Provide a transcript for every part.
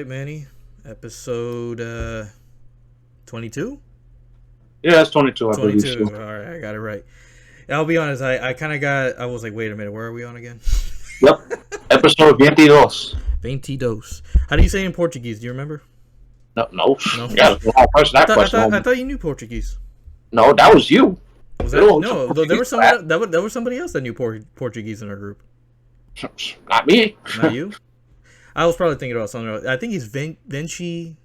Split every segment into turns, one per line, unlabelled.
right, Manny. Episode 22?
Yeah, it's 22, I believe
22.
so.
All right, I got it right. I'll be honest, I kind of got, I was like, wait a minute, where are we on again?
Yep. Episode 22.
22. How do you say it in Portuguese? Do you remember?
No, no.
No.
Yeah, the wrong person.
I
That
thought, I
question.
thought, I thought you knew Portuguese.
No, that was you.
Was
You
that?
know,
No, there was someone, there was somebody else that knew Portuguese in our group.
Not me.
Not you? I was probably thinking about something else. I think he's Vinci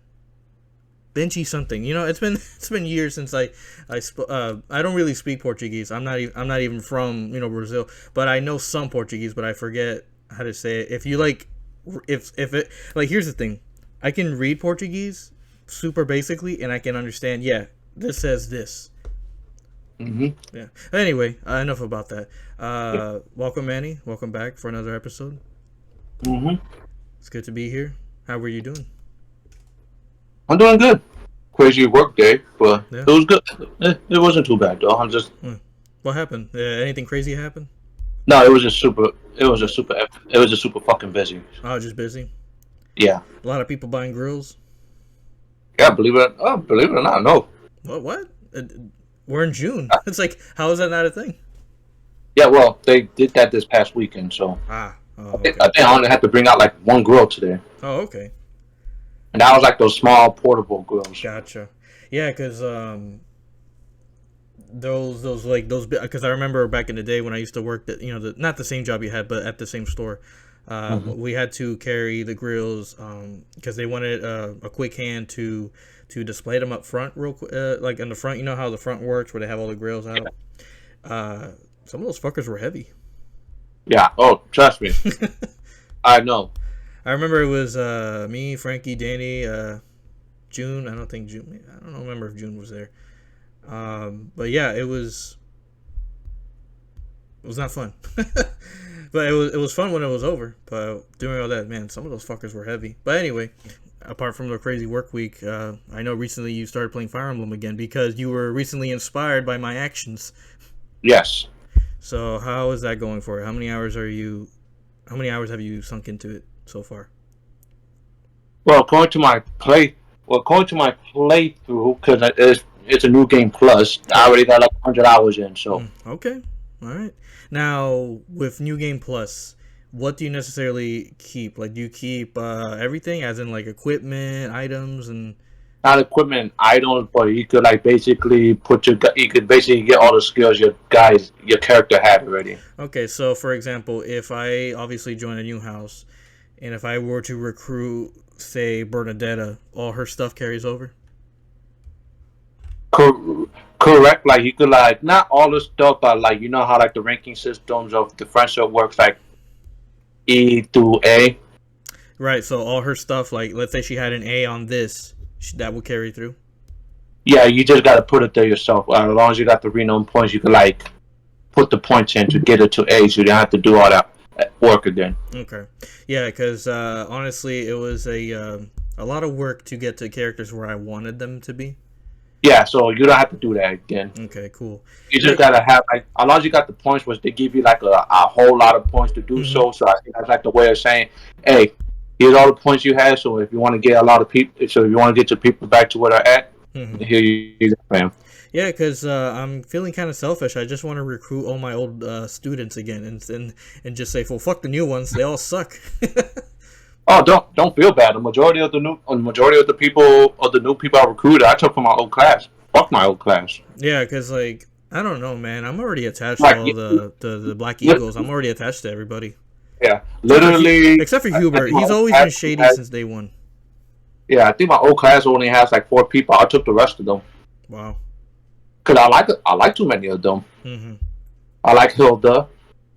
something. You know, it's been years since I don't really speak Portuguese. I'm not even from Brazil, but I know some Portuguese, but I forget how to say it. If you like, if it like, here's the thing, I can read Portuguese super basically, and I can understand. Yeah, this says this. Yeah. Anyway, enough about that. Welcome, Manny. Welcome back for another episode. It's good to be here. How were you doing?
I'm doing good. Crazy work day, but
Yeah.
it was good. It wasn't too bad though. I'm just
What happened? Anything crazy happen?
no. It was just super. It was just super fucking busy.
Oh, just busy.
Yeah.
A lot of people buying grills.
Yeah. Believe it or not, no.
What? We're in June. It's like, how is that not a thing?
Yeah. Well, they did that this past weekend, so
Oh,
I
okay.
think I only had to bring out like one grill today,
Oh, okay.
and that was like those small portable grills.
Gotcha. Yeah, because those because I remember back in the day when I used to work not the same job you had, but at the same store. We had to carry the grills because they wanted a quick hand to display them up front real quick, like in the front. You know how the front works, where they have all the grills out. Some of those fuckers were heavy.
Yeah. Oh, trust me. I know.
I remember it was me, Frankie, Danny, June. I don't remember if June was there. But yeah, it was not fun. But it was fun when it was over. But doing all that, man, some of those fuckers were heavy. But anyway, apart from the crazy work week, I know recently you started playing Fire Emblem again because you were recently inspired by my actions.
Yes.
So how is that going for you? How many hours have you sunk into it so far?
Well, according to my playthrough, because it's a new game plus, I already got like 100 hours in. So
Okay, all right. Now with New Game Plus, what do you necessarily keep? Like, do you keep everything, as in like equipment, items, and
not equipment, items, but you could like basically you could basically get all the skills your character had already.
okay. So for example, if I obviously join a new house, and if I were to recruit, say, Bernadetta, all her stuff carries over.
Correct. Like you could like not all the stuff, but like you know how like the ranking systems of the friendship works, like E through A.
Right. So all her stuff, like let's say she had an A on this, that will carry through.
Yeah, you just gotta put it there yourself. As long as you got the renown points, you could like put the points in to get it to A, so you don't have to do all that work again.
Okay. Yeah, because honestly, it was a lot of work to get to characters where I wanted them to be.
Yeah, so you don't have to do that again.
Okay, cool.
You just gotta have like, as long as you got the points, which they give you like a whole lot of points to do so. So I think that's like the way of saying, hey, here's all the points you have. So if you want to get a lot of people, so if you want to get your people back to where they're at, here you go, fam.
Yeah, because I'm feeling kind of selfish. I just want to recruit all my old students again, and just say, well, fuck the new ones. They all suck.
Oh, don't feel bad. The majority of the new people I recruited, I took from my old class. Fuck my old class.
Yeah, because like I don't know, man. I'm already attached to all the Black Eagles. I'm already attached to everybody.
Yeah, literally.
Except for Hubert, he's always been shady since day one.
Yeah, I think my old class only has like 4 people. I took the rest of them.
Wow.
Cause I like too many of them. I like Hilda.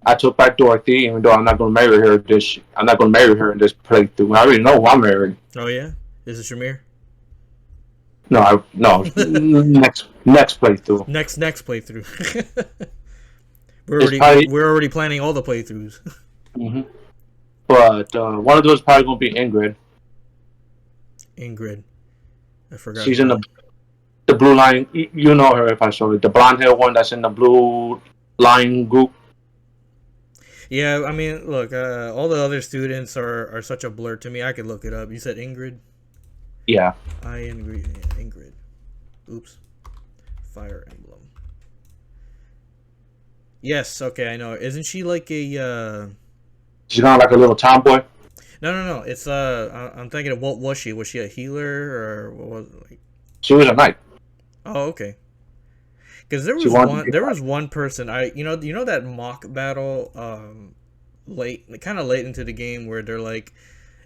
I took back Dorothy, even though I'm not gonna marry her in this playthrough. I already know who I'm marrying.
Oh yeah, is it Shamir?
No. next playthrough.
Next playthrough. We're already planning all the playthroughs.
But one of those is probably gonna be Ingrid.
Ingrid, I forgot.
She's in the blue line. You know her if I show you. The blonde hair one that's in the blue line group.
Yeah, I mean, look, all the other students are such a blur to me. I could look it up. You said Ingrid?
Yeah,
Ingrid. Ingrid. Oops. Fire Emblem. Yes, okay, I know. Isn't she like a
she's kind of like a little tomboy.
No, no, no. It's I'm thinking of what was she? Was she a healer or what was it like?
She was a knight.
Oh, okay. Because
She wanted to be
there
a
was
knight.
one person you know that mock battle late kind of late into the game where they're like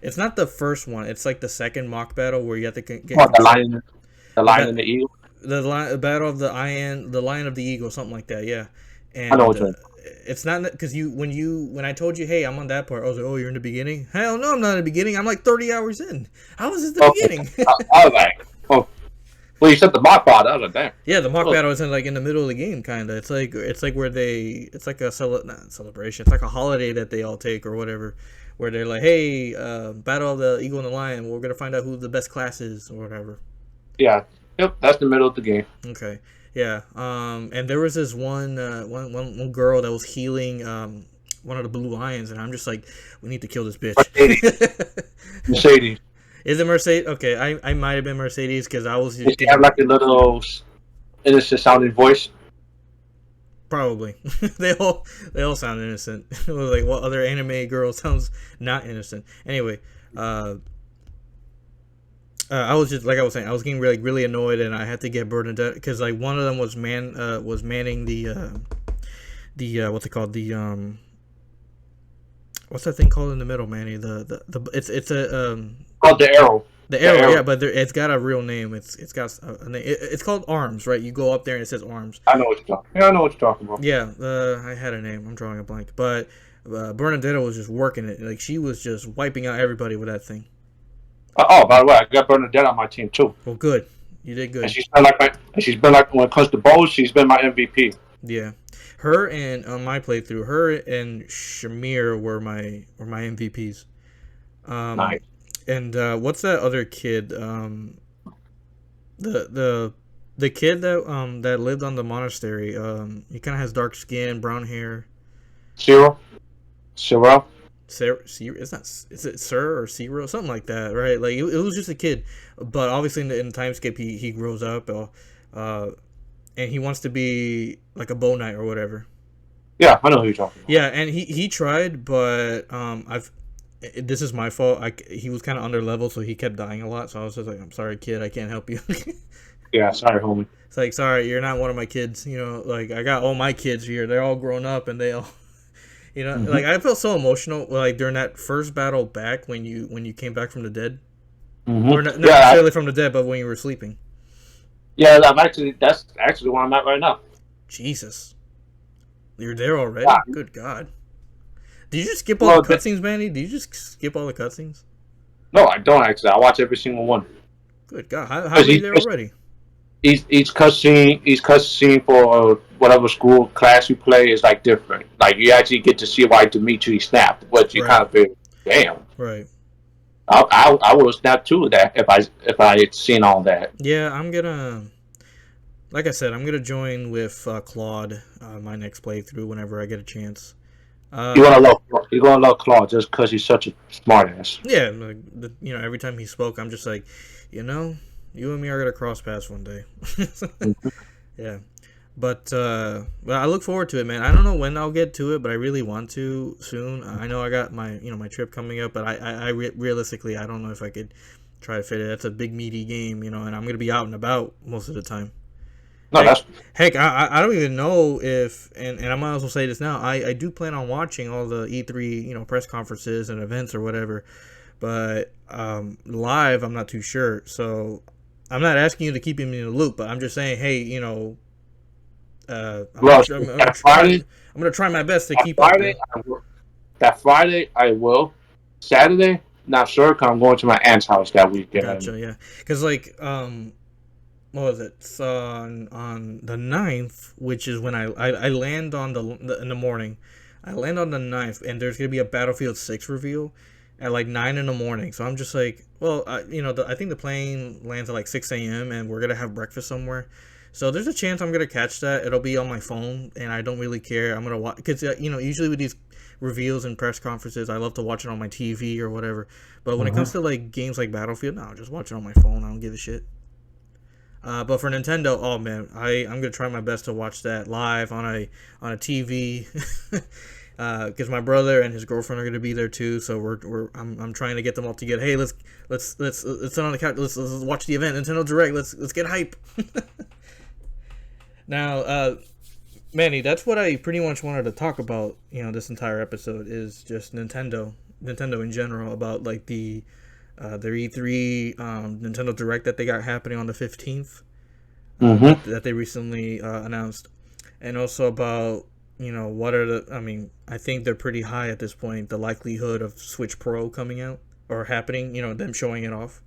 it's not the first one, it's like the second mock battle where you have to get
Oh,
control
the
the
lion and the eagle.
the battle of the lion of the eagle, something like that, yeah.
I know
And
what you're.
it's not because when I told you, hey, I'm on that part, I was like, oh, you're in the beginning. Hell no, I'm not in the beginning. I'm like 30 hours in. How is this the
Okay,
beginning?
I was like, oh, well, you said the mock part. I was like, damn.
Yeah, the mock
Oh,
battle is in the middle of the game, kind of. It's like where it's like a not celebration. It's like a holiday that they all take or whatever, where they're like, hey, battle of the eagle and the lion. We're gonna find out who the best class is or whatever.
yeah, yep, that's the middle of the game.
Okay, yeah. And there was this one girl that was healing one of the blue lions, and I'm just like, we need to kill this bitch.
Mercedes, Mercedes.
Is it Mercedes? Okay, I might have been Mercedes because I was
Did
just
she have
getting
like a little innocent sounding voice?
probably they all sound innocent. It was like what other anime girl sounds not innocent. Anyway, uh, I was just like I was saying, I was getting really annoyed, and I had to get Bernadette because like one of them was manning the what's it called what's that thing called in the middle, Manny? The it's a
Called the arrow.
the
The
arrow,
arrow.
yeah, but it's got a real name. It's got a name. It's called arms, right? You go up there and it says arms.
I know what you're talking. Yeah, I know what you're talking about.
Yeah, I had a name. I'm drawing a blank, but Bernadetta was just working it. Like she was just wiping out everybody with that thing.
Oh, by the way, I got Bernadette on my team too,
Well, good. You did
and
good.
she's been like when it comes to bows, she's been my MVP.
Yeah, her and on my playthrough, her and Shamir were my MVPs. Um,
Nice.
and what's that other kid? The the kid that lived on the monastery. He kind of has dark skin, brown hair.
Zero, Zero.
It's not. Is it Sir or Zero? Something like that, right? Like it was just a kid, but obviously in the time skip he grows up, uh, and he wants to be like a bow knight or whatever.
Yeah, I know who you're talking about.
Yeah, and he tried, but this is my fault. He was kind of under level, so he kept dying a lot. So I was just like, I'm sorry, kid, I can't help you.
Yeah, sorry, homie.
It's like, sorry, you're not one of my kids. You know, like I got all my kids here. They're all grown up, and they all,
Mm-hmm.
like I felt so emotional like during that first battle back when you came back from the dead, or
Mm-hmm.
not
Yeah,
necessarily from the dead, but when you were sleeping.
yeah. That's actually where I'm at right now.
Jesus, you're there
Yeah.
already. Good God, did you just skip all the
Well,
cutscenes, Manny? Did you just skip all the cutscenes?
no, I don't actually. I watch every single one.
Good God, how are
Because
you there already?
each cutscene for whatever school class you play is like different. Like you actually get to see why Dimitri snapped, but you
Right,
kind of feel, damn,
right.
I would have snapped too that if I had seen all that.
Yeah, I'm gonna. Like I said, I'm gonna join with Claude my next playthrough whenever I get a chance.
You're
Uh,
gonna love you're gonna love Claude just because he's such a smartass.
yeah, like every time he spoke, I'm just like, you know, you and me are gonna cross paths one day. Yeah, but I look forward to it, man. I don't know when I'll get to it, but I really want to soon. I know I got my my trip coming up, but realistically, I don't know if I could try to fit it. That's a big meaty game, and I'm gonna be out and about most of the time.
No,
Heck,
that's
heck, I don't even know if, and I might as well say this now. I do plan on watching all the E3, press conferences and events or whatever, but live, I'm not too sure. So I'm not asking you to keep me in the loop, but I'm just saying, hey,
well. That Friday,
I'm gonna try my best to
that
keep up.
Friday, I will. That Friday, I will. Saturday, not sure, because I'm going to my aunt's house that weekend.
Gotcha, yeah, because like what was it? It's on the 9th, which is when I land on in the morning. I land on the 9th, and there's gonna be a Battlefield 6 reveal at like 9 in the morning. So I'm just like, well, I think the plane lands at like 6 a.m. and we're gonna have breakfast somewhere. So there's a chance I'm gonna catch that. It'll be on my phone, and I don't really care. I'm gonna watch because usually with these reveals and press conferences, I love to watch it on my TV or whatever. But when it comes to like games like Battlefield, no, I'll just watch it on my phone. I don't give a shit. But for Nintendo, oh man, I'm gonna try my best to watch that live on a TV. Because my brother and his girlfriend are gonna be there too, so I'm trying to get them all together. Hey, let's sit on the couch. Let's watch the event, Nintendo Direct. Let's get hype. Now, Manny, that's what I pretty much wanted to talk about. This entire episode is just Nintendo in general, about like their E3 Nintendo Direct that they got happening on the 15th, that they recently announced, and also about what are the. I mean, I think they're pretty high at this point. The likelihood of Switch Pro coming out or happening, them showing it off.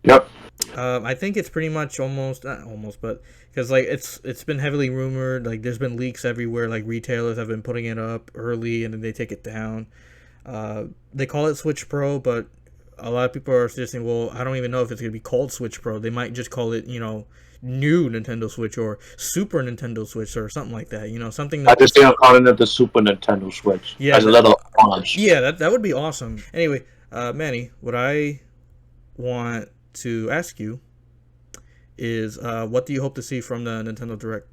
Yep.
I think it's pretty much not almost, but because like it's been heavily rumored. Like there's been leaks everywhere. Like retailers have been putting it up early and then they take it down. They call it Switch Pro, but a lot of people are suggesting, well, I don't even know if it's gonna be called Switch Pro. They might just call it, new Nintendo Switch or Super Nintendo Switch or something like that. Something. That
I just think I'm calling it the Super Nintendo Switch.
Yeah,
as a little punch.
Yeah, that would be awesome. Anyway, Manny, what I want to ask you is, what do you hope to see from the Nintendo Direct?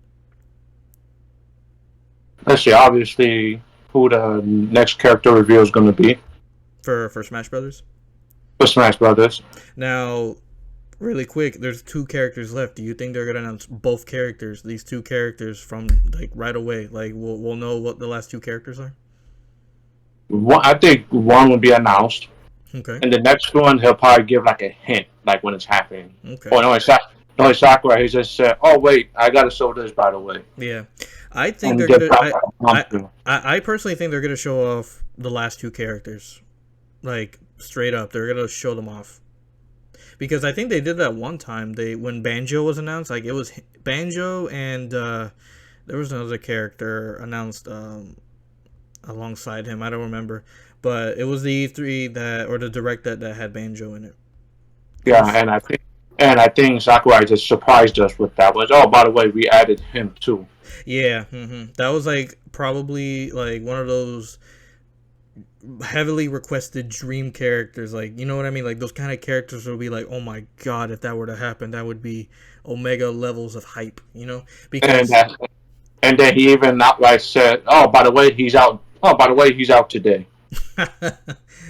Let's see. Obviously, who the next character reveal is going to be
for Smash Brothers.
For Smash Brothers.
Now, really quick, there's 2 characters left. Do you think they're gonna announce both characters? These 2 characters from like right away. Like we'll know what the last 2 characters are.
I think one will be announced.
Okay.
And the next one, he'll probably give like a hint, like when it's happening.
Okay.
Oh no, it's Sakura. He just said, "Oh wait, I gotta show this by the way."
Yeah, I think they're gonna. I personally think they're gonna show off the last 2 characters, like straight up. They're gonna show them off, because I think they did that one time. When Banjo was announced, like it was Banjo and there was another character announced alongside him. I don't remember. But it was the E3 or the Direct that had Banjo in it.
Yeah, and I think Sakurai just surprised us with that. Was, oh, by the way, we added him too.
Yeah, that was like probably like one of those heavily requested dream characters. Like, you know what I mean? Like those kind of characters will be like, oh my god, if that were to happen, that would be omega levels of hype. Because
and then he even outright said, "Oh, by the way, he's out. Oh, by the way, he's out today."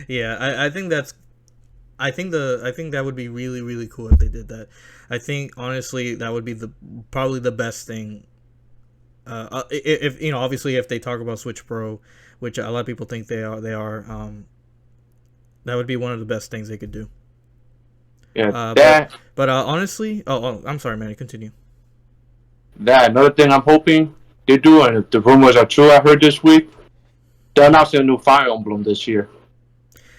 Yeah, I think that would be really, really cool if they did that. I think honestly that would be probably the best thing. If obviously if they talk about Switch Pro, which a lot of people think they are, that would be one of the best things they could do.
Yeah.
But honestly, I'm sorry, man. Continue.
Another thing I'm hoping they do, and if the rumors are true, I heard this week, they're announcing a new Fire Emblem this year.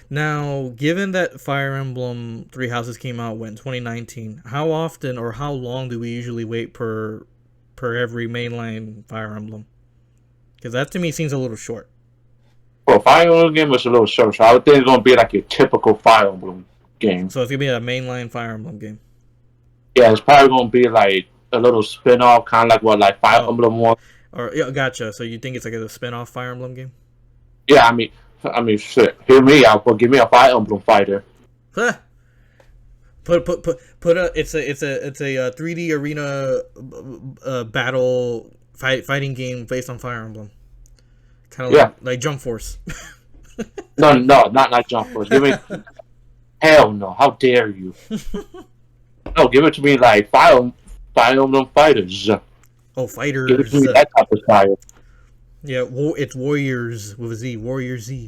Now, given that Fire Emblem Three Houses came out in 2019, how often or how long do we usually wait per every mainline Fire Emblem? Because that to me seems a little short.
Well, Fire Emblem game was a little short, so I would think it's going to be like your typical Fire Emblem game.
So it's going to be a mainline Fire Emblem game?
Yeah, it's probably going to be like a little spin-off, kind of like what Fire Emblem was.
Yeah, gotcha. So you think it's like a spin-off Fire Emblem game?
Yeah, I mean, shit. Hear me out, but give me a Fire Emblem fighter.
Huh. It's a 3D arena battle fighting game based on Fire Emblem. Kind of like Jump Force.
No, not Jump Force. Give me. Hell no! How dare you? No, give it to me like Fire Emblem Fighters.
Oh, fighters.
Give it to me that type of style.
Yeah, it's Warriors with a Z. Warriors.
Yeah,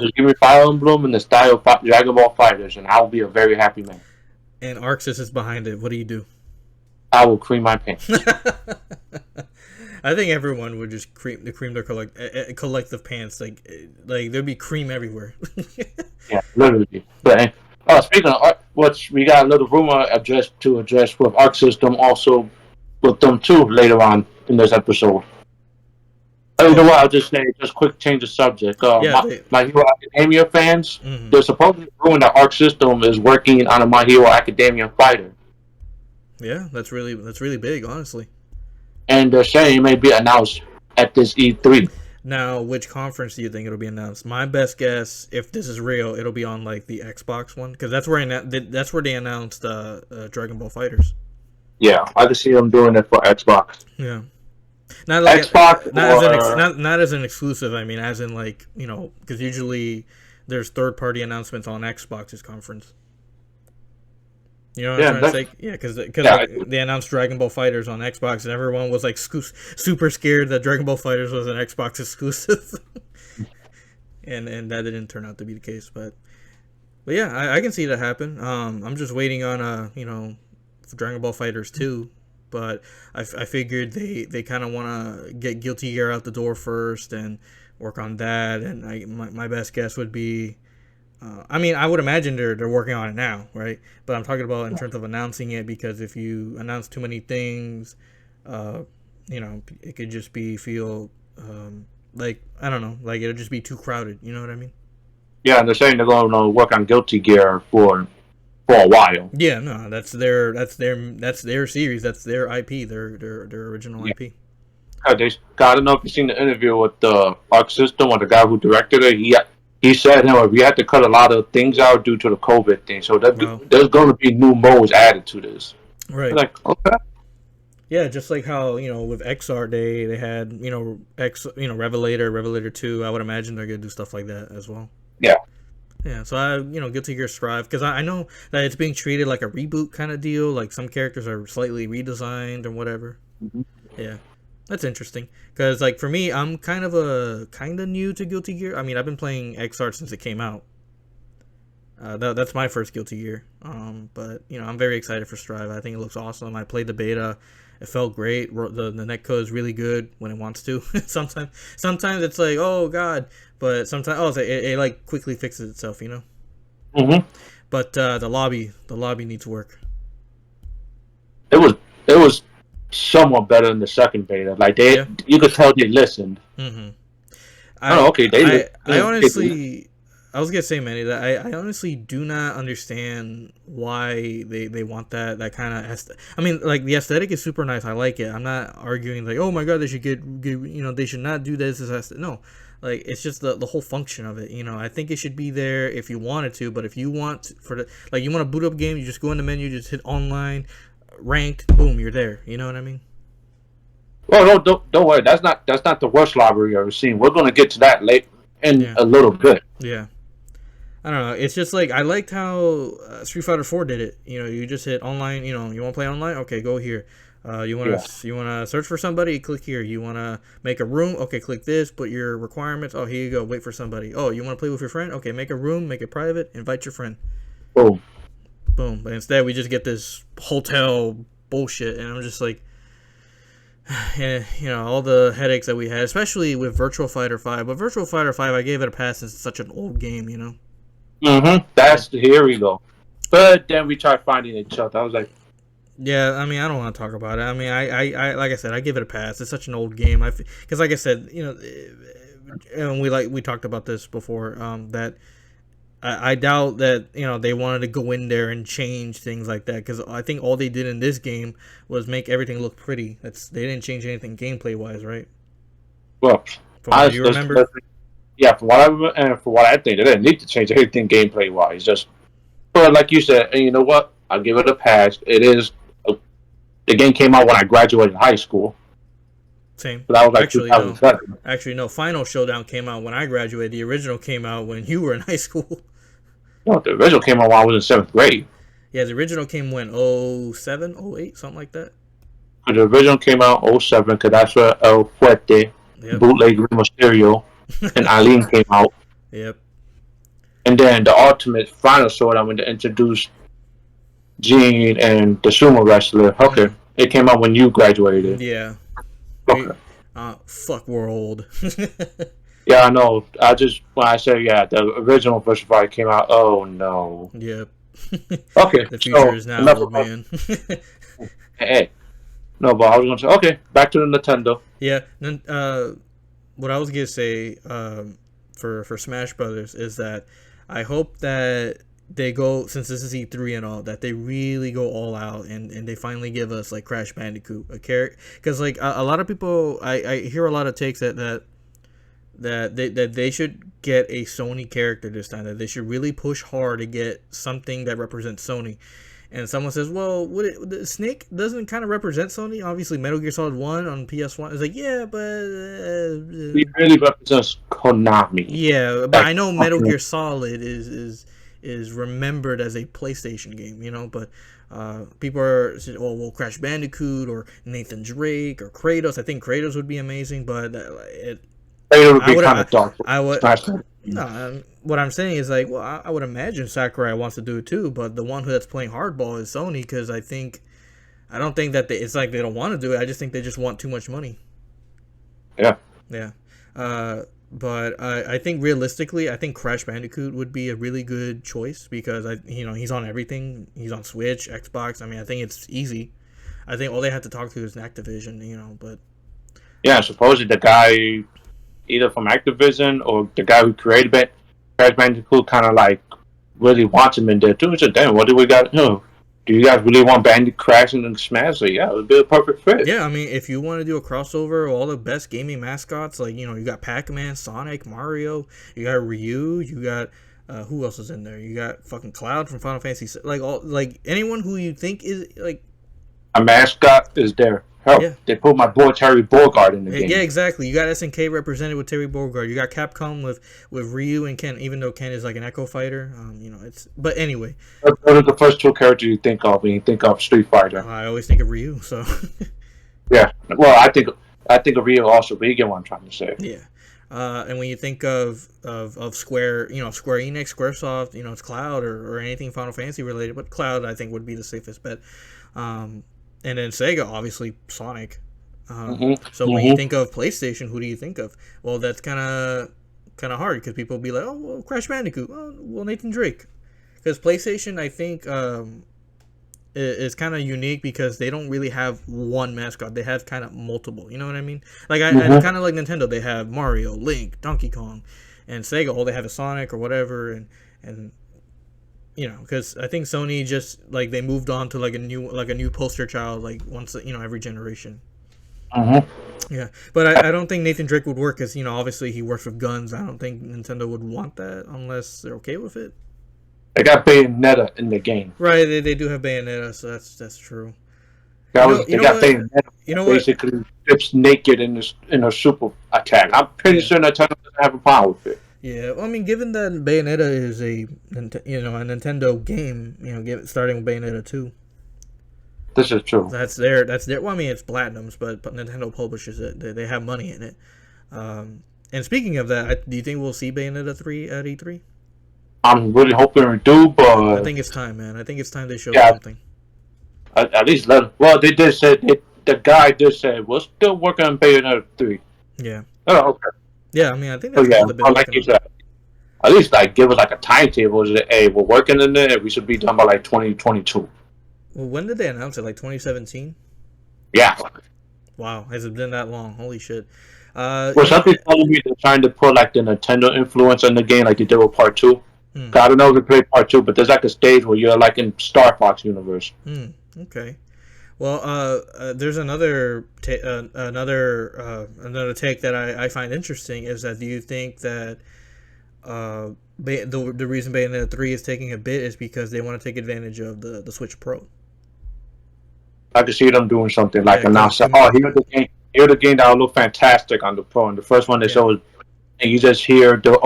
just give me Fire Emblem in the style of Dragon Ball Fighters, and I'll be a very happy man.
And Arxis is behind it. What do you do?
I will cream my pants.
I think everyone would just cream their collective pants. Like there'd be cream everywhere.
Yeah, literally. But speaking of we got a little rumor address with Arc System also with them too later on in this episode. You know what? I'll just say, just quick change of subject. My Hero Academia fans, they're supposedly rumoring that Arc System is working on a My Hero Academia fighter.
Yeah, that's really big, honestly.
And they're saying it may be announced at this E3.
Now, which conference do you think it'll be announced? My best guess, if this is real, it'll be on like the Xbox one, because that's where they announced Dragon Ball Fighters.
Yeah, I can see them doing it for Xbox.
Yeah, not like
Xbox or
not as an exclusive. I mean, as in like because usually there's third party announcements on Xbox's conference. You know what
yeah,
I'm trying to say? Yeah, because
yeah,
like, they announced Dragon Ball Fighters on Xbox, and everyone was like super scared that Dragon Ball Fighters was an Xbox exclusive, and that didn't turn out to be the case. But yeah, I can see that happen. I'm just waiting on for Dragon Ball Fighters 2, but I figured they kind of want to get Guilty Gear out the door first and work on that. And my best guess would be, I mean, I would imagine they're working on it now, right? But I'm talking about in terms of announcing it, because if you announce too many things, it could just feel like, I don't know, like it'll just be too crowded. You know what I mean?
yeah. They're saying they're going to work on Guilty Gear for a while.
Yeah, no, that's their series, that's their IP, their original
Yeah.
IP.
I don't know if you've seen the interview with the Arc System or the guy who directed it. He said, we had to cut a lot of things out due to the COVID thing. So
Wow.
there's going to be new modes added to this.
Right.
Like, okay.
Yeah, just like how with XR they had Revelator 2. I would imagine they're gonna do stuff like that as well.
Yeah.
Yeah, so Guilty Gear Strive, because I know that it's being treated like a reboot kind of deal. Like some characters are slightly redesigned or whatever.
Mm-hmm.
Yeah, that's interesting. Because like for me, I'm kind of new to Guilty Gear. I mean, I've been playing XR since it came out. That's my first Guilty Gear. But I'm very excited for Strive. I think it looks awesome. I played the beta. It felt great. The netcode is really good when it wants to. sometimes it's like, oh god, but sometimes it like quickly fixes itself.
Mm-hmm.
But the lobby needs work.
It was somewhat better than the second beta. Like you could tell they listened.
Mm-hmm.
Okay,
I honestly, I was gonna say, Manny, that I honestly do not understand why they want that kind of. I mean, like the aesthetic is super nice. I like it. I'm not arguing like, oh my god, they should get they should not do this. No, like it's just the whole function of it. I think it should be there if you wanted to, but if you want you want to boot up a game, you just go in the menu, just hit online, ranked, boom, you're there. You know what I mean?
Well, don't worry. That's not the worst library you've ever seen. We're gonna get to that late in a little bit.
Yeah. I don't know. It's just like I liked how Street Fighter 4 did it. You just hit online. You want to play online? Okay, go here. You want to search for somebody? Click here. You want to make a room? Okay, click this. Put your requirements. Oh, here you go. Wait for somebody. Oh, you want to play with your friend? Okay, make a room. Make it private. Invite your friend.
Boom.
Boom. But instead, we just get this hotel bullshit, and I'm just like, all the headaches that we had, especially with Virtual Fighter 5. But Virtual Fighter 5, I gave it a pass. It's such an old game.
Mm-hmm. Here we go. But then we tried finding each other. I was like,
yeah. I mean, I don't want to talk about it. I mean, I like I said, I give it a pass. It's such an old game. Because like I said, and we talked about this before. That I doubt that they wanted to go in there and change things like that. Because I think all they did in this game was make everything look pretty. They didn't change anything gameplay wise, right?
Well,
do you remember?
Yeah, for what I think, they didn't need to change anything gameplay wise. But like you said, and you know what? I'll give it a pass. The game came out when I graduated high school.
Same.
So that was like
Actually,
2007.
No. Actually, no. Final Showdown came out when I graduated. The original came out when you were in high school.
No, the original came out when I was in 7th grade.
Yeah, the original came when 07, 08, something like that.
The original came out 07 because that's where El Fuerte, bootleg Mysterio, and Eileen came out.
Yep.
And then the Ultimate Final Showdown when they introduced Gene and the sumo wrestler. Okay, it came out when you graduated.
Yeah.
Okay.
Fuck world.
Yeah, I know. When I say the original Virtual Fighter came out. Oh no.
Yep.
Okay.
The future is now, old man.
Hey. No, but I was gonna say, okay, back to the Nintendo.
Yeah. Then what I was gonna say for Smash Brothers is that I hope that they go, since this is E3 and all, that they really go all out and they finally give us like Crash Bandicoot a character, because like a lot of people, I hear a lot of takes that they should get a Sony character this time, that they should really push hard to get something that represents Sony. And someone says, well, the Snake doesn't kind of represent Sony? Obviously, Metal Gear Solid 1 on PS1. It's like, yeah, but...
He really represents Konami.
yeah, but I know Metal Gear Solid is remembered as a PlayStation game, you know, but people are saying, oh, well, Crash Bandicoot or Nathan Drake or Kratos. I think Kratos would be amazing, but
It would be kind of dark.
I would... No, what I'm saying is like, well, I would imagine Sakurai wants to do it too, but the one that's playing hardball is Sony, because I don't think that it's like they don't want to do it. I just think they just want too much money.
Yeah.
Yeah. But I think realistically, I think Crash Bandicoot would be a really good choice, because he's on everything. He's on Switch, Xbox. I mean, I think it's easy. I think all they have to talk to is Activision, but
yeah, supposedly the guy either from Activision or the guy who created Crash Bandicoot kind of like really wants him in there too. So damn, what do we got? Do you guys really want Bandicoot crashing and Smash? So yeah, it would be a perfect fit.
Yeah, I mean, if you want to do a crossover, all the best gaming mascots, like you got Pac-Man, Sonic, Mario, you got Ryu, you got who else is in there? You got fucking Cloud from Final Fantasy, like anyone who you think is like
a mascot is there. Hell, yeah. They put my boy Terry Bogard in the game.
Yeah, exactly. You got SNK represented with Terry Bogard. You got Capcom with Ryu and Ken, even though Ken is like an Echo Fighter. It's... But anyway.
What are the first two characters you think of when you think of Street Fighter?
I always think of Ryu, so...
yeah. Well, I think of Ryu also, but you get what I'm trying to say.
Yeah. And when you think of Square, Square Enix, Squaresoft, it's Cloud or anything Final Fantasy related, but Cloud, I think, would be the safest bet. And then Sega, obviously, Sonic. So when you think of PlayStation, who do you think of? Well, that's kind of hard, because people will be like, oh, well, Crash Bandicoot. Oh, well, Nathan Drake. Because PlayStation, I think, is kind of unique, because they don't really have one mascot. They have kind of multiple. You know what I mean? Like, I kind of like Nintendo. They have Mario, Link, Donkey Kong. And Sega, all they have is Sonic or whatever. And because I think Sony just like they moved on to like a new poster child, like once every generation. Yeah, but I don't think Nathan Drake would work, because obviously he works with guns. I don't think Nintendo would want that unless they're okay with it.
They got Bayonetta in the game,
right? They do have Bayonetta, so that's true.
Bayonetta basically strips naked in a super attack. I'm pretty sure Nintendo doesn't have a problem with it.
Yeah, well, I mean, given that Bayonetta is a Nintendo game, starting with Bayonetta 2.
This is true.
That's their. Well, I mean, it's Platinum's, but Nintendo publishes it. They have money in it. And speaking of that, do you think we'll see Bayonetta 3 at E3?
I'm really hoping we do, but
I think it's time, man. I think it's time they show something.
At least they did say the guy did say we're still working on Bayonetta 3.
Yeah.
Oh, okay.
Yeah, I mean, I think that's all the bit.
Like you said, at least give us a timetable. Hey, we're working in it. We should be done by 2022.
Well, when did they announce it? 2017?
Yeah.
Wow, has it been that long? Holy shit.
Well, some people telling me they're trying to put the Nintendo influence in the game, like they did with Part 2. I don't know if we played Part 2, but there's a stage where you're in Star Fox universe.
Okay. Well, there's another take that I find interesting, is that do you think that the reason Bayonetta 3 is taking a bit is because they want to take advantage of the Switch Pro?
I could see them doing something announce, here's the game that will look fantastic on the Pro, and the first one they showed, and you just hear the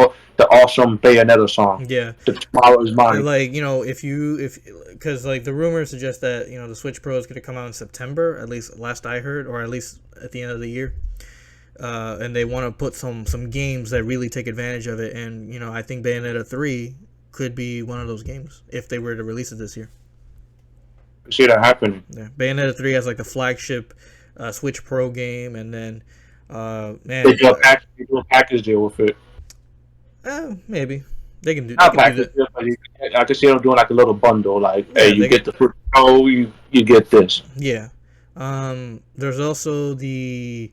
awesome Bayonetta song.
Yeah.
The Tomorrow is Mine.
Because the rumors suggest that the Switch Pro is going to come out in September, at least last I heard, or at least at the end of the year. And they want to put some games that really take advantage of it, and I think Bayonetta 3 could be one of those games if they were to release it this year.
I see that happening.
Yeah, Bayonetta 3 has the flagship Switch Pro game, and then
they do a package deal with it.
Maybe they can do.
I can see them doing a little bundle, hey, you get the Pro, you get this.
Yeah. There's also the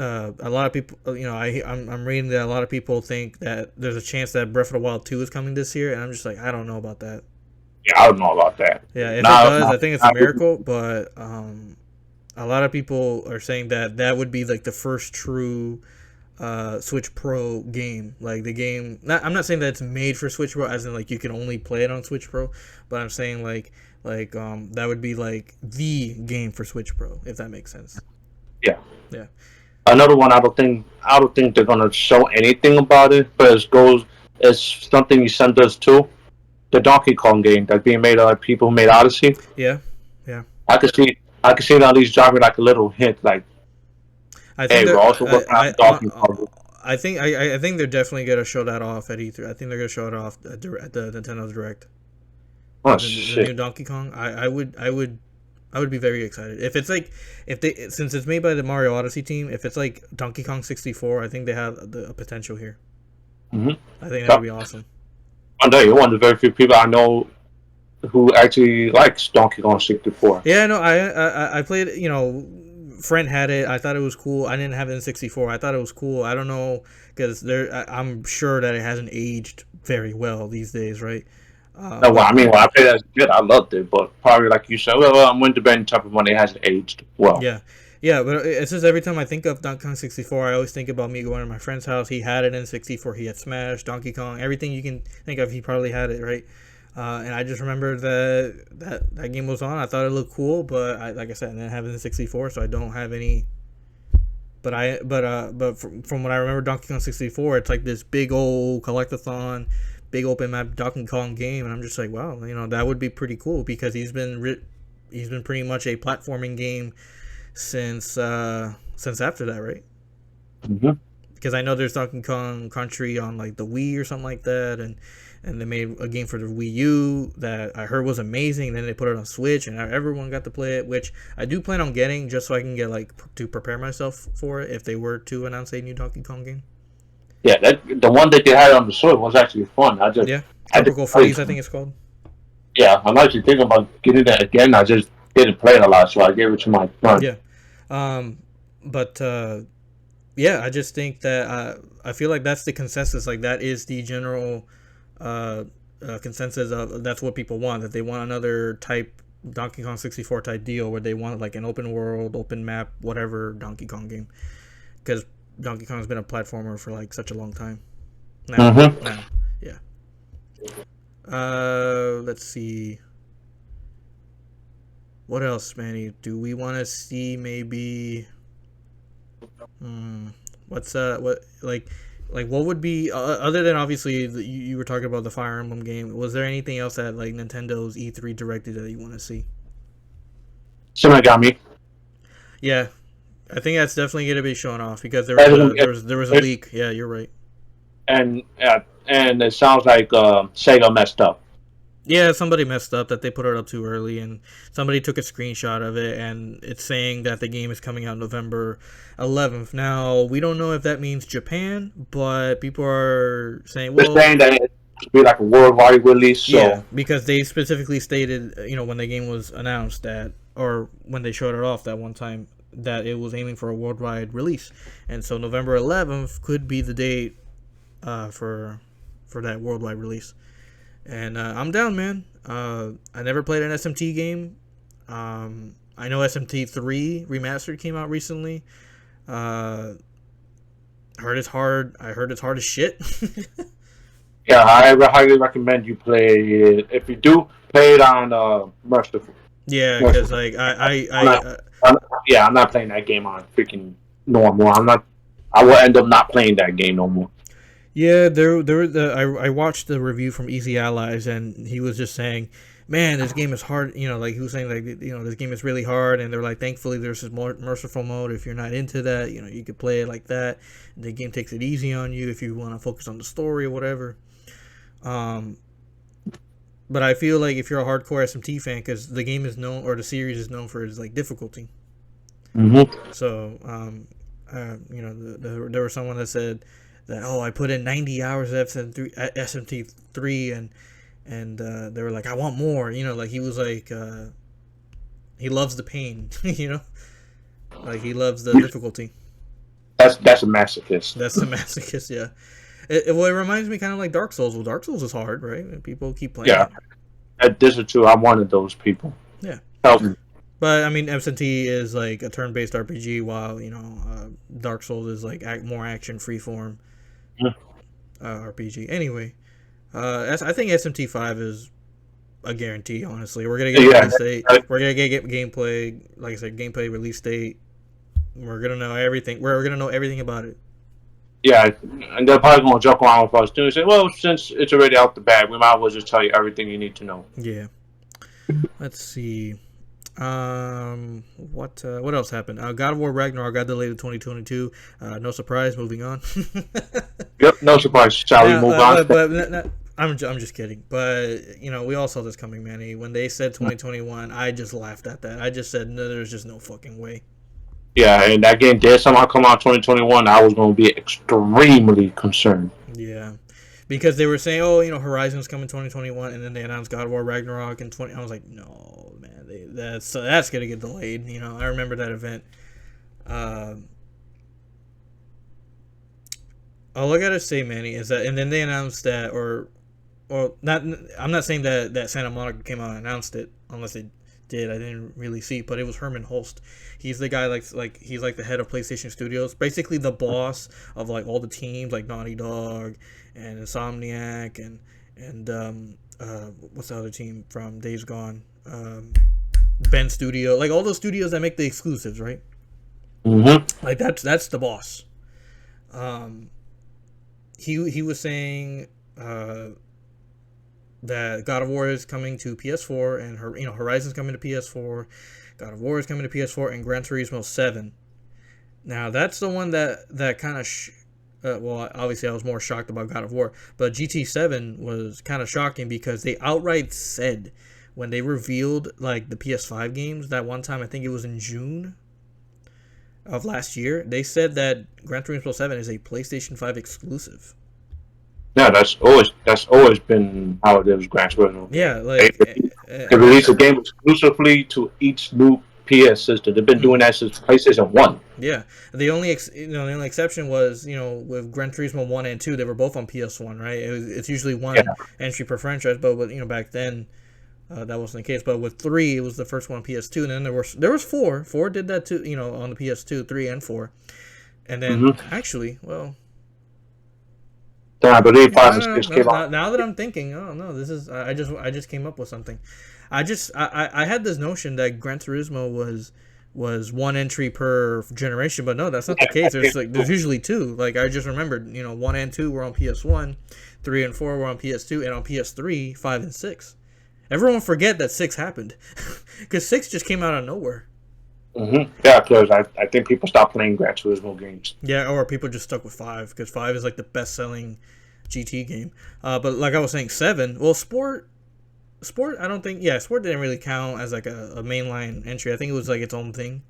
a lot of people, I'm reading that a lot of people think that there's a chance that Breath of the Wild 2 is coming this year, and I'm just like, I don't know about that.
Yeah, I don't know about that.
Yeah, if it
Now,
does,
now,
I think it's a
now
miracle, but a lot of people are saying that that would be like the first true Switch Pro game. Like the game, I'm not saying that it's made for Switch Pro, as in like you can only play it on Switch Pro, but I'm saying that would be like the game for Switch Pro, if that makes sense.
yeah.
Yeah.
Another one, I don't think they're gonna show anything about it, but it goes. It's something you sent us to the Donkey Kong game that's being made by people who made Odyssey.
Yeah. Yeah.
I could see it at least dropping like a little hint, like,
I think
"Hey, we're
they're
also working on Donkey Kong."
I think they're definitely gonna show that off at E3. I think they're gonna show it off at the Nintendo Direct.
Oh
The new
shit!
Donkey Kong. I would be very excited if it's like if they since it's made by the Mario Odyssey team. If it's like Donkey Kong 64, I think they have the potential here.
Mm-hmm.
I think that would
So,
be awesome.
I know you're one of the very few people I know who actually likes Donkey Kong 64.
Yeah, no, I played. Friend had it. I thought it was cool. I didn't have it in 64. I thought it was cool. I don't know because I'm sure that it hasn't aged very well these days, right?
No, well,
But
I mean, when I played as a kid, I loved it, but probably like you said, well, I'm willing to bet any type of money it hasn't aged well.
yeah, yeah, but it's just every time I think of Donkey Kong 64, I always think about me going to my friend's house. He had it in 64. He had Smash, Donkey Kong, everything you can think of. He probably had it, right? And I just remember that game was on. I thought it looked cool, but like I said, I didn't have it in 64, so I don't have any. But from what I remember, Donkey Kong 64, it's like this big old collectathon, big open map Donkey Kong game, and I'm just like, wow, that would be pretty cool because he's been pretty much a platforming game since after that, right?
Mm-hmm.
Because I know there's Donkey Kong Country on like the Wii or something like that, and they made a game for the Wii U that I heard was amazing. And then they put it on Switch, and everyone got to play it, which I do plan on getting just so I can get like to prepare myself for it if they were to announce a new Donkey Kong game.
Yeah, the one that they had on the Switch was actually fun.
Yeah,
I just
Tropical
played.
Freeze, I think it's called.
Yeah, I'm actually thinking about getting that again. I just didn't play it a lot, so I gave it to my son.
Yeah, um, but yeah, I just think that I feel like that's the consensus. Like that is the general uh, consensus of that's what people want. That they want another type Donkey Kong 64 type deal where they want like an open world, open map, whatever Donkey Kong game. Because Donkey Kong's been a platformer for like such a long time.
Mm-hmm.
Now, yeah. Let's see. What else, Manny? Do we want to see maybe? What's what like what would be other than obviously you were talking about the Fire Emblem game? Was there anything else that like Nintendo's E3 directed that you want to see?
Shinigami.
Yeah, I think that's definitely gonna be shown off because
And,
there was a leak. Yeah, you're right.
and it sounds like Sega messed up.
Yeah, somebody messed up that they put it up too early, and somebody took a screenshot of it, and it's saying that the game is coming out November 11th. Now we don't know if that means Japan, but people are saying,
They're
well,
saying that it should be like a worldwide release.
yeah,
So
because they specifically stated, when the game was announced that, or when they showed it off that one time, that it was aiming for a worldwide release, and so November 11th could be the date for that worldwide release. And I'm down, man. I never played an SMT game. I know SMT3 Remastered came out recently. Heard it's hard. I heard it's hard as shit.
yeah, I highly recommend you play it. If you do, play it on Merciful.
Yeah, because
Merciful.
like
I'm not, yeah, I'm not playing that game on freaking normal. I'm not. I will end up not playing that game no more.
yeah, I watched the review from Easy Allies, and he was just saying, "Man, this game is hard." Like he was saying, like this game is really hard, and they're like, "Thankfully, there's this more merciful mode. If you're not into that, you could play it like that. The game takes it easy on you if you want to focus on the story or whatever." Um, but I feel like if you're a hardcore SMT fan, because the game is known or the series is known for its like difficulty.
Mm-hmm.
So, there was someone that said that, oh, I put in 90 hours of SMT3 and they were like, I want more. Like he was like, he loves the pain. Like he loves the difficulty.
That's a masochist.
That's the masochist. Yeah. Well, it reminds me kind of like Dark Souls. Well, Dark Souls is hard, right? And people keep playing
Yeah,
it.
this is true. I'm one of those people.
Yeah.
Help me.
But I mean, Absentee is like a turn-based RPG, while Dark Souls is like more action, freeform RPG. Anyway, I think SMT5 is a guarantee. Honestly, we're gonna get a release date. We're gonna get gameplay. Like I said, gameplay release date. We're gonna know everything. We're gonna know everything about it.
Yeah, and they're probably gonna joke around with us too and say, "Well, since it's already out the bag, we might as well just tell you everything you need to know."
Yeah. Let's see. What else happened? God of War Ragnarok got delayed to 2022. No surprise. Moving on.
Yep, no surprise. Shall we move on?
But I'm just kidding. But we all saw this coming, Manny. When they said 2021, I just laughed at that. I just said, no, there's just no fucking way.
Yeah, and that game did somehow come out 2021. I was going to be extremely concerned.
Yeah, because they were saying, oh, Horizon's coming 2021, and then they announced God of War Ragnarok in 20. I was like, no, man, that's gonna get delayed. I remember that event. All I gotta say, Manny, is that, and then they announced that, or not. I'm not saying that Santa Monica came out and announced it, unless they did. I didn't really see, but it was Herman Holst. He's the guy he's like the head of PlayStation Studios, basically the boss of like all the teams like Naughty Dog and Insomniac and what's the other team from Days Gone? Ben Studio, like all those studios that make the exclusives, right?
Mm-hmm.
Like that's the boss. He was saying that God of War is coming to PS4 and Horizon's coming to PS4, God of War is coming to PS4, and Gran Turismo 7. Now that's the one that kind of well, obviously I was more shocked about God of War, but GT7 was kind of shocking because they outright said when they revealed like the PS5 games that one time, I think it was in June of last year, they said that Gran Turismo 7 is a PlayStation 5 exclusive.
Yeah, that's always been how it is with Gran Turismo.
Yeah, like
they release a game exclusively to each new PS system. They've been doing that since PlayStation 1.
Yeah, the only the only exception was with Gran Turismo 1 and 2, they were both on PS1, right? It's usually one entry per franchise, but with back then that wasn't the case. But with 3, it was the first one on PS2, and then there was 4. 4 did that too, on the PS2, 3 and 4, and then actually, well.
I believe 5 and 6 came out.
Now that I'm thinking, oh no, this is I just came up with something. I had this notion that Gran Turismo was one entry per generation, but no, that's not the case. There's usually 2. Like I just remembered, 1 and 2 were on PS1, 3 and 4 were on PS2, and on PS3, 5 and 6. Everyone forget that 6 happened because 6 just came out of nowhere.
Mm-hmm. Yeah, because I think people stopped playing Gran Turismo games.
Yeah, or people just stuck with 5 because 5 is like the best-selling GT game. But like I was saying, 7. Well, Sport. I don't think. Yeah, Sport didn't really count as like a mainline entry. I think it was like its own thing.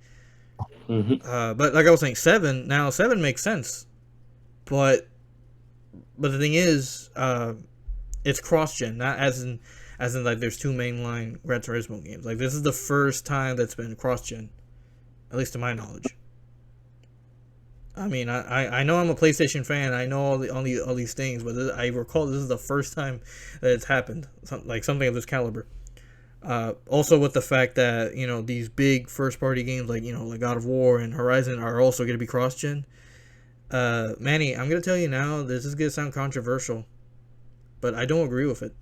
Mm-hmm.
But like I was saying, 7. Now 7 makes sense, but the thing is, it's cross-gen, not as in like there's 2 mainline Gran Turismo games. Like this is the first time that's been cross-gen. At least to my knowledge. I mean, I know I'm a PlayStation fan. I know all these things, but I recall this is the first time that it's happened. Something of this caliber. Also, with the fact that these big first-party games like like God of War and Horizon are also going to be cross-gen. Manny, I'm going to tell you now. This is going to sound controversial, but I don't agree with it.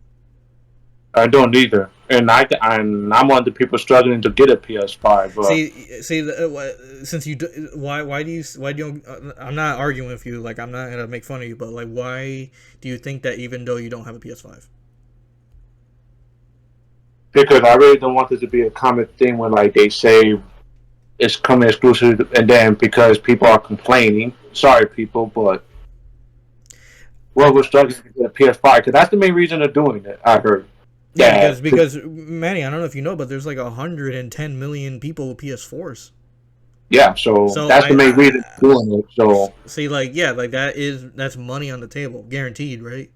I don't either, and I'm one of the people struggling to get a PS5. But
since you do, why do you? I'm not arguing with you. Like I'm not gonna make fun of you, but like, why do you think that even though you don't have a PS5?
Because I really don't want it to be a common thing when like they say it's coming exclusive, and then because people are complaining, sorry people, but we're struggling to get a PS5 because that's the main reason they're doing it. I heard.
Yeah, because Manny, I don't know if you know, but there's like 110 million people with PS4s.
Yeah, so that's the main reason doing it. So
see, that's money on the table, guaranteed, right?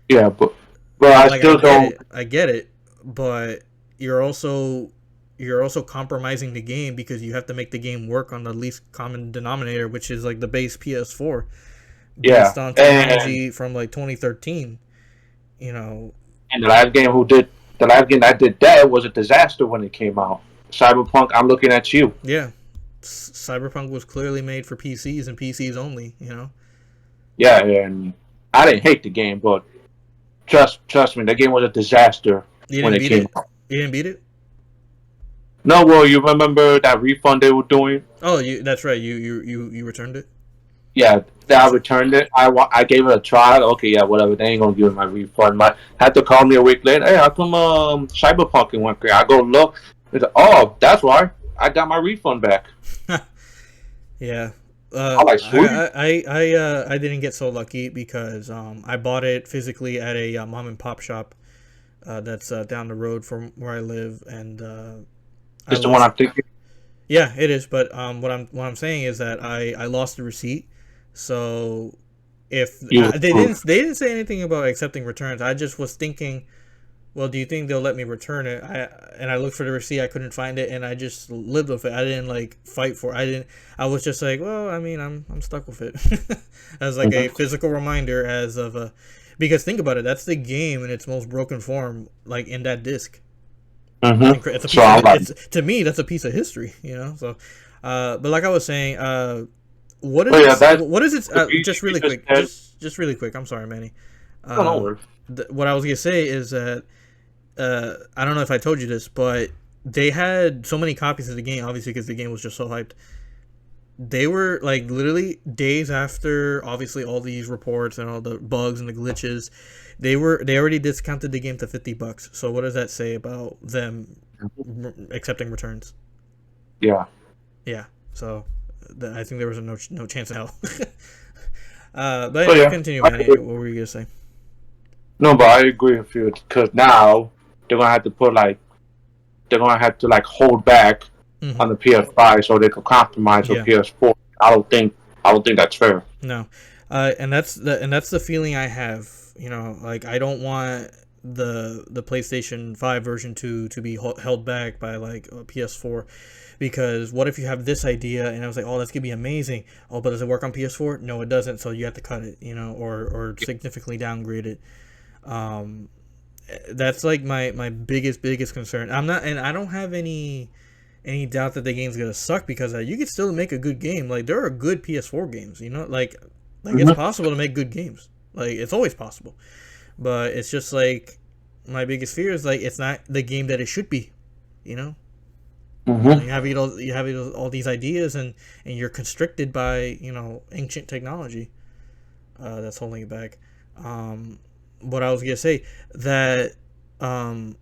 Yeah, but I still don't.
I get it, but you're also you're also compromising the game because you have to make the game work on the least common denominator, which is like the base PS4,
Yeah,
based on
and
technology from like 2013. You know,
the last game the last game that did that was a disaster when it came out. Cyberpunk, I'm looking at you.
yeah, Cyberpunk was clearly made for PCs and PCs only.
Yeah, and I didn't hate the game, but trust me, the game was a disaster
You
when
didn't
it
beat
came
it.
out.
You didn't beat it.
No, well, you remember that refund they were doing?
Oh, that's right. You returned it.
Yeah, I returned it. I gave it a try. Okay, yeah, whatever. They ain't gonna give me my refund. My had to call me a week later. Hey, how come Cyberpunk went great? I go look. It's like, oh, that's why I got my refund back.
Yeah.
I like sweet.
I didn't get so lucky because I bought it physically at a mom and pop shop that's down the road from where I live, and I
It's the one
lost.
I'm thinking.
Yeah, it is. But what I'm saying is that I lost the receipt. So if
You
they didn't say anything about accepting returns. I just was thinking, well, do you think they'll let me return it? I looked for the receipt, I couldn't find it, and I just lived with it. I didn't like fight for it. I didn't. I was just like, well, I mean, I'm stuck with it as like a physical reminder as of a, because think about it, that's the game in its most broken form, like in that disc. It's a
So
piece
I'm
of,
like,
it's to me that's a piece of history, So, but like I was saying, what
oh
is
yeah,
it?
that
What is it?
you
Just really
just
quick,
said.
just really quick. I'm sorry, Manny.
No, no
Uh,
worries.
what I was gonna say is that I don't know if I told you this, but they had so many copies of the game, obviously because the game was just so hyped. They were like literally days after, obviously all these reports and all the bugs and the glitches. They already discounted the game to $50. So what does that say about them accepting returns?
Yeah.
Yeah. So I think there was no chance in hell. But
So
anyway,
yeah,
continue,
I
Manny.
agree.
What were you gonna say?
No, but I agree with you because now they're gonna have to they're gonna have to like hold back
Hmm.
on the PS5 so they can compromise with
Yeah.
PS4. I don't think that's fair.
No, and that's the feeling I have. Like I don't want the PlayStation 5 version to be held back by like a PS4, because what if you have this idea and I was like, oh, that's gonna be amazing. Oh, but does it work on PS4? No, it doesn't. So you have to cut it, or significantly downgrade it. Um, that's like my biggest concern. I don't have any doubt that the game's gonna suck, because you can still make a good game. Like there are good PS4 games, like it's
Mm-hmm.
possible to make good games. Like it's always possible, but it's just like my biggest fear is like it's not the game that it should be. You know,
Mm-hmm.
you have all these ideas, and you're constricted by ancient technology that's holding you back. What I was gonna say that um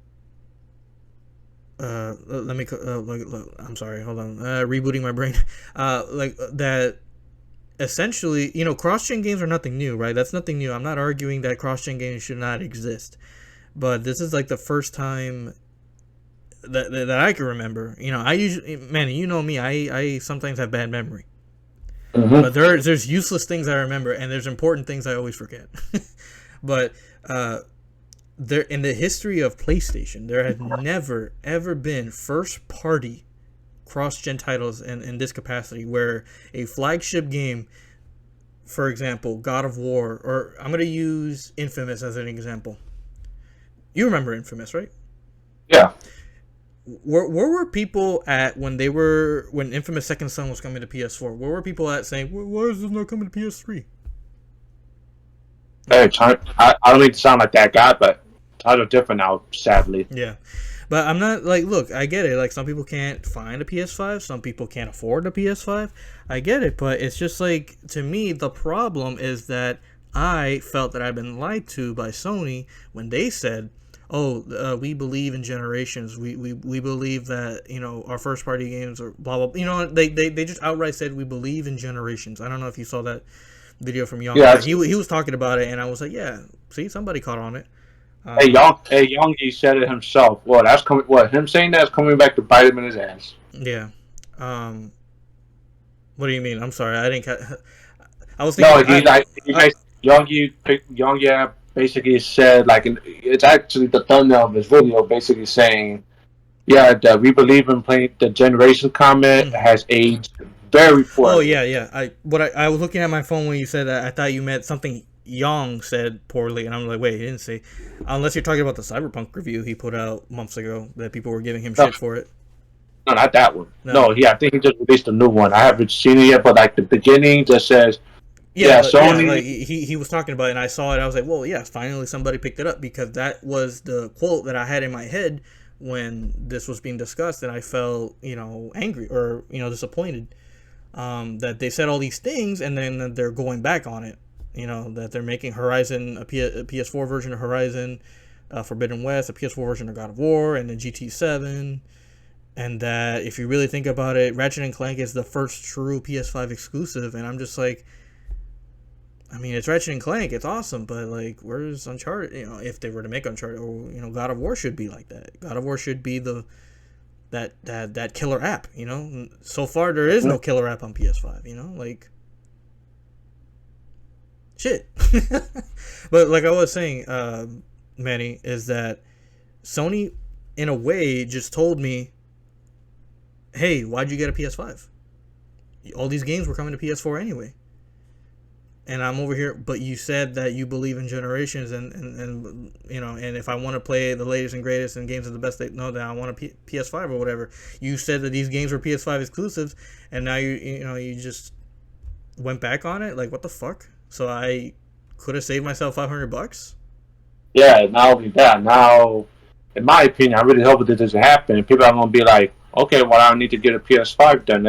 let me I'm sorry, hold on, rebooting my brain. Like that essentially, cross-gen games are nothing new, right? That's nothing new. I'm not arguing that cross-gen games should not exist, but this is like the first time that I can remember. I usually, man, you know me, I sometimes have bad memory,
Mm-hmm.
but there's useless things I remember, and there's important things I always forget. But uh there, in the history of PlayStation, there has never ever been first party cross gen titles in this capacity, where a flagship game, for example, God of War, or I'm gonna use Infamous as an example. You remember Infamous, right?
Yeah.
Where were people at when Infamous Second Son was coming to PS4? Where were people at saying, why is this not coming to PS3?
Hey, I don't need to sound like that guy, but times are different now. Sadly.
Yeah. But I'm not like, look, I get it. Like, some people can't find a PS5, some people can't afford a PS5. I get it, but it's just like, to me, the problem is that I felt that I've been lied to by Sony when they said, "Oh, we believe in generations. We believe that our first party games are blah blah." They just outright said we believe in generations. I don't know if you saw that video from Young.
Yeah.
He was talking about it, and I was like, "Yeah, see, somebody caught on it."
Hey,
Um,
Youngie said it himself. Well, that's coming. What him saying that's coming back to bite him in his ass.
yeah. Um, What do you mean? I'm sorry, I didn't. I was thinking.
No, Youngie basically said like it's actually the thumbnail of his video basically saying Yeah, the we believe in playing the generation comment
Mm-hmm.
has aged very
Oh
poorly.
yeah, yeah. I was looking at my phone when you said that. I thought you meant something Young said poorly, and I'm like, wait, he didn't say. Unless you're talking about the Cyberpunk review he put out months ago that people were giving him
No,
shit for it.
no, not that one.
No.
No, yeah, I think he just released a new one. I haven't seen it yet, but like the beginning just says,
Yeah,
yeah,
but yeah,
Sony.
like he was talking about it, and I saw it. I was like, well, yeah, finally somebody picked it up because that was the quote that I had in my head when this was being discussed, and I felt angry or disappointed that they said all these things and then they're going back on it. That they're making Horizon a PS4 version of Horizon, Forbidden West, a PS4 version of God of War, and then GT7. And that if you really think about it, Ratchet and Clank is the first true PS5 exclusive, and I'm just like, I mean, it's Ratchet and Clank, it's awesome, but like, where's Uncharted? If they were to make Uncharted, or God of War should be like that. God of War should be that killer app. So far there is no killer app on PS5. Like shit. But like I was saying, Manny, is that Sony, in a way, just told me, "Hey, why'd you get a PS5? All these games were coming to PS4 anyway." And I'm over here, but you said that you believe in generations, and if I want to play the latest and greatest and games of the best, that I want a PS5 or whatever. You said that these games were PS5 exclusives, and now you just went back on it. Like, what the fuck? So I could have saved myself $500.
Yeah, not only that, now, in my opinion, I really hope that this doesn't happen. And people are going to be like, okay, well, I don't need to get a PS5 then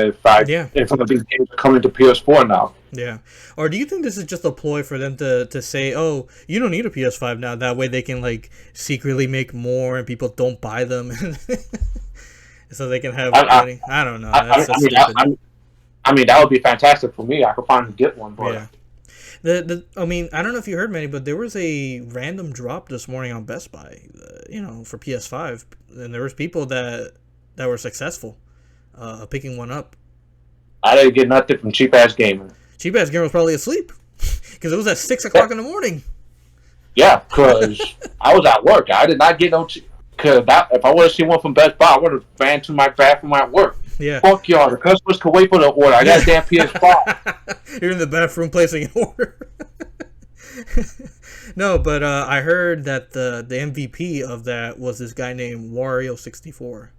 Yeah,
if some of these games are coming to PS4 now.
yeah. Or do you think this is just a ploy for them to say, oh, you don't need a PS5 now? That way they can like secretly make more and people don't buy them, so they can have money. I don't know. That's stupid.
I mean, that would be fantastic for me. I could finally get one, but
Yeah. I mean, I don't know if you heard many, but there was a random drop this morning on Best Buy, for PS5, and there was people that were successful, picking one up.
I didn't get nothing from cheap ass gamer.
Cheap ass gamer was probably asleep because it was at 6 o'clock in the morning.
Yeah, because I was at work. I did not get no. Because if I would have seen one from Best Buy, I would have ran to my bathroom at work.
Yeah.
Fuck y'all. The customers can wait for the order. I got a damn PS5.
You're in the bathroom placing an order. No, but I heard that the MVP of that was this guy named Wario64.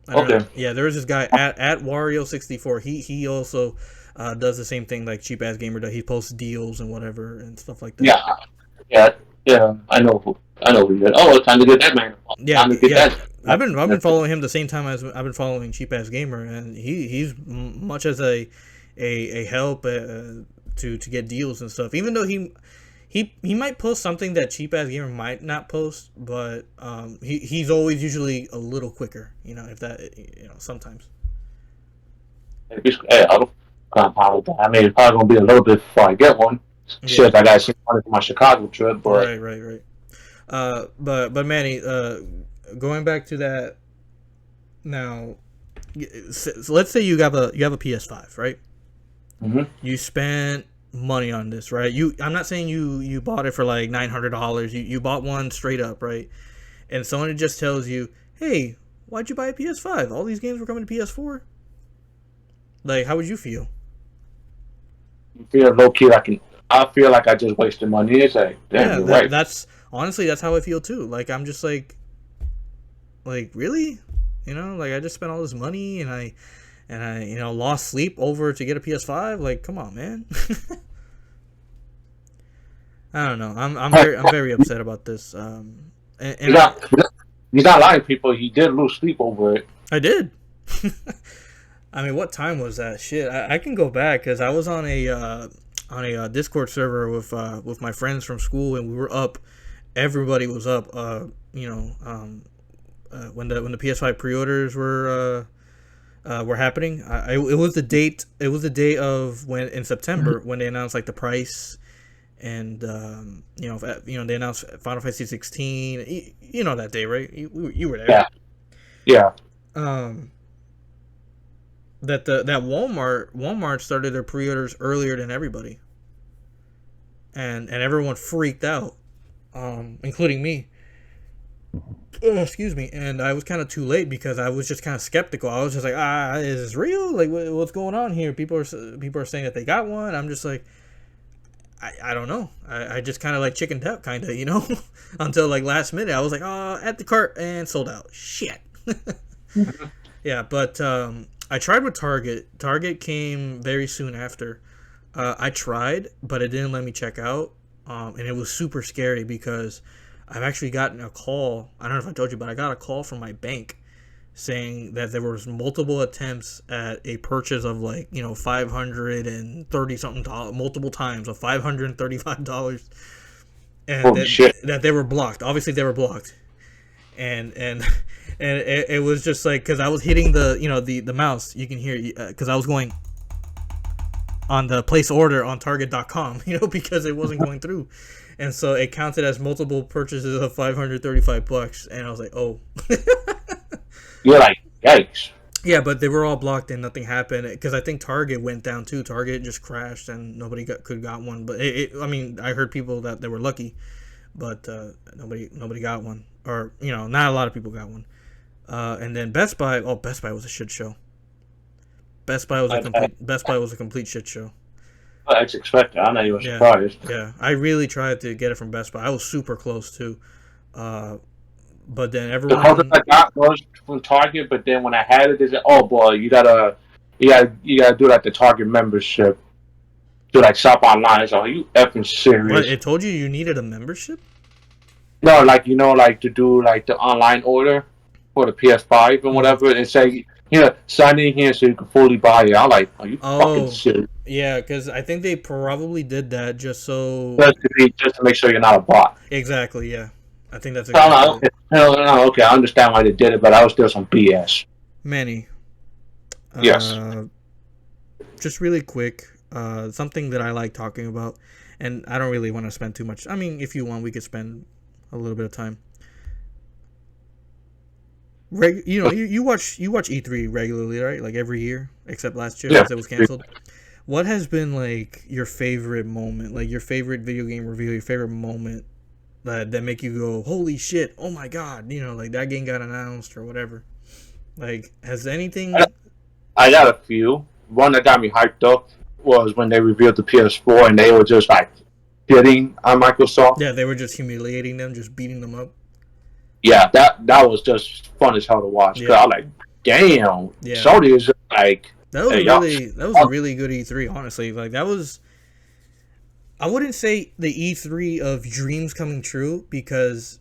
Okay.
Yeah, there was this guy at Wario64. He also does the same thing like cheap ass gamer does. He posts deals and whatever and stuff like that.
Yeah, yeah. I know. Who did. Oh, it's time to get that man.
Yeah,
Time to get
yeah.
that.
I've been following him the same time as I've been following cheap ass gamer, and he's much as a help to get deals and stuff. Even though he might post something that cheap ass gamer might not post, but he's always usually a little quicker. If that sometimes.
Hey, I don't. I mean, it's probably gonna be a little bit before I get one.
Yeah.
Shit, I got some money for my Chicago trip, but
Right. But Manny, going back to that now, so let's say you have a PS5, right?
mm-hmm.
You spent money on this, right? I'm not saying you bought it for like $900. You bought one straight up, right? And someone just tells you, "Hey, why'd you buy a PS5? All these games were coming to PS4." Like, how would you feel?
feel low key like I feel like I just wasted money. It's like, damn,
Yeah,
you're right.
that's honestly that's how I feel too. Like, I'm just like really, like I just spent all this money and I lost sleep over to get a PS5. Like, come on, man. I don't know. I'm very upset about this. And
He's not lying, people. He did lose sleep over it.
I did. I mean, what time was that? Shit, I can go back because I was on a Discord server with my friends from school, and we were up. Everybody was up. When the PS5 pre-orders were happening. It was the date. It was the day of when in September when they announced like the price, and they announced Final Fantasy 16. You know that day, right? You were there.
Yeah.
That Walmart started their pre-orders earlier than everybody, and everyone freaked out, including me. Excuse me, and I was kind of too late because I was just kind of skeptical. I was just like, is this real? Like, what's going on here? People are saying that they got one. I'm just like, I don't know. I just kind of like chickened out, kind of, until like last minute. I was like, at the cart and sold out. Shit. Yeah, but I tried with Target. Target came very soon after. I tried, but it didn't let me check out, and it was super scary because I've actually gotten a call. I don't know if I told you, but I got a call from my bank saying that there was multiple attempts at a purchase of like $530 something multiple times of $535, and
Holy shit!
that they were blocked. Obviously, they were blocked, and and it was just like because I was hitting the mouse. You can hear because I was going on the place order on Target.com, because it wasn't going through. And so it counted as multiple purchases of $535, and I was like, "Oh."
You're like, yikes.
Yeah, but they were all blocked and nothing happened because I think Target went down too. Target just crashed and nobody could got one. But I mean, I heard people that they were lucky, but nobody got one, or not a lot of people got one. And then Best Buy, Best Buy was a shit show. Best Buy was a complete shit show.
I expected. I'm not even
Yeah,
surprised.
yeah. I really tried to get it from Best Buy. I was super close too. But then
The closest
everyone,
I got was from Target, but then when I had it, they said, "Oh boy, you gotta do like the Target membership to like shop online." So are you effing
what,
serious?
it told you needed a membership?
No, like like to do like the online order for the PS5 and
Mm.
whatever, and say sign in here so you can fully buy it. I'm like, are you fucking
Oh,
serious?
yeah, because I think they probably did that just so.
Just to make sure you're not a bot.
Exactly, yeah. I think that's
So I'm like,
exactly it.
okay, no, okay, I understand why they did it, but I was still some BS.
Manny,
Yes.
uh, just really quick, something that I like talking about, and I don't really want to spend too much. I mean, if you want, we could spend a little bit of time. You watch E3 regularly, right? Like every year, except last year
Yeah.
since it was canceled. What has been like your favorite moment, like your favorite video game reveal, your favorite moment that make you go, "Holy shit! Oh my god!" Like that game got announced or whatever. Like, has anything?
I got a few. One that got me hyped up was when they revealed the PS4 and they were just like shitting on Microsoft.
Yeah, they were just humiliating them, just beating them up.
Yeah, that was just fun as hell to watch. Cause
Yeah,
I was like, damn,
yeah.
Sony is just like,
That was
hey
a
y'all.
really good E3. Honestly, like that was. I wouldn't say the E3 of dreams coming true because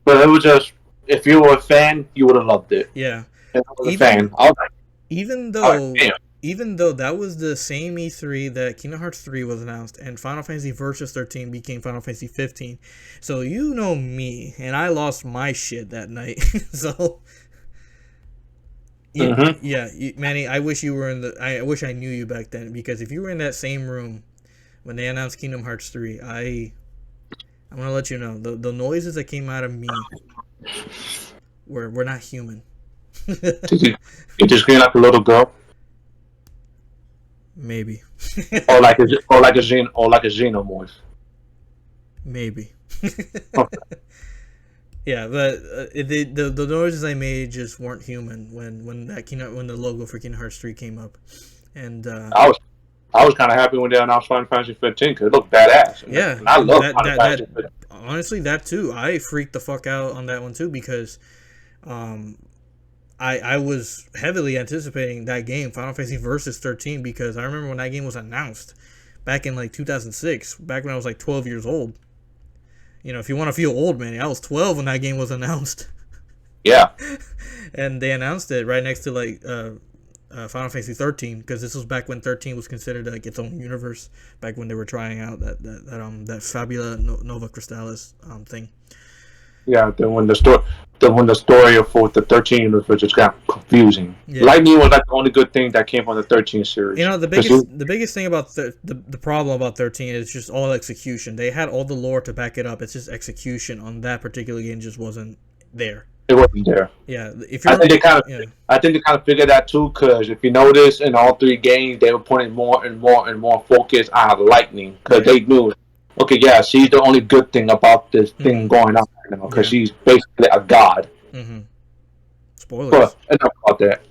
But it was just, if you were a fan, you would have loved it.
yeah,
If I was a
even
fan, I was like,
even
all right,
though
damn.
even though that was the same E3 that Kingdom Hearts 3 was announced and Final Fantasy Versus 13 became Final Fantasy 15. So you know me, and I lost my shit that night. So yeah,
Mm-hmm.
yeah, Manny, I wish you were in the. I wish I knew you back then because if you were in that same room when they announced Kingdom Hearts 3, I'm gonna let you know the noises that came out of me were not human.
Did you just scream like a little girl,
Maybe.
or like a xenomorph?
Maybe.
Okay.
Yeah, but the noises I made just weren't human when the logo for Kingdom Hearts 3 came up, and
I was kind of happy when they announced Final Fantasy 15 because it looked badass,
yeah,
and I love
that
Final
that
Fantasy
that
15.
honestly that too, I freaked the fuck out on that one too because, um, I was heavily anticipating that game Final Fantasy Versus 13 because I remember when that game was announced back in like 2006, back when I was like 12 years old. If you want to feel old, man, I was 12 when that game was announced.
Yeah,
And they announced it right next to like Final Fantasy 13 because this was back when 13 was considered like its own universe. Back when they were trying out that Fabula Nova Crystallis thing.
yeah. Then when the story of the 13 universe just got confusing.
Yeah,
Lightning was like the only good thing that came from the 13 series.
the
Because
biggest thing about the problem about 13 is just all execution. They had all the lore to back it up. It's just execution on that particular game just wasn't there.
it wasn't there.
Yeah, if
I
you're
think they kind of,
yeah
I think they kind of figured that too. Because if you notice, in all three games, they were putting more and more and more focus on lightning because
yeah
they knew okay, yeah, she's the only good thing about this thing
Mm-hmm.
going on right now because
Yeah.
she's basically a god.
Mm-hmm. Spoilers.
But enough about that.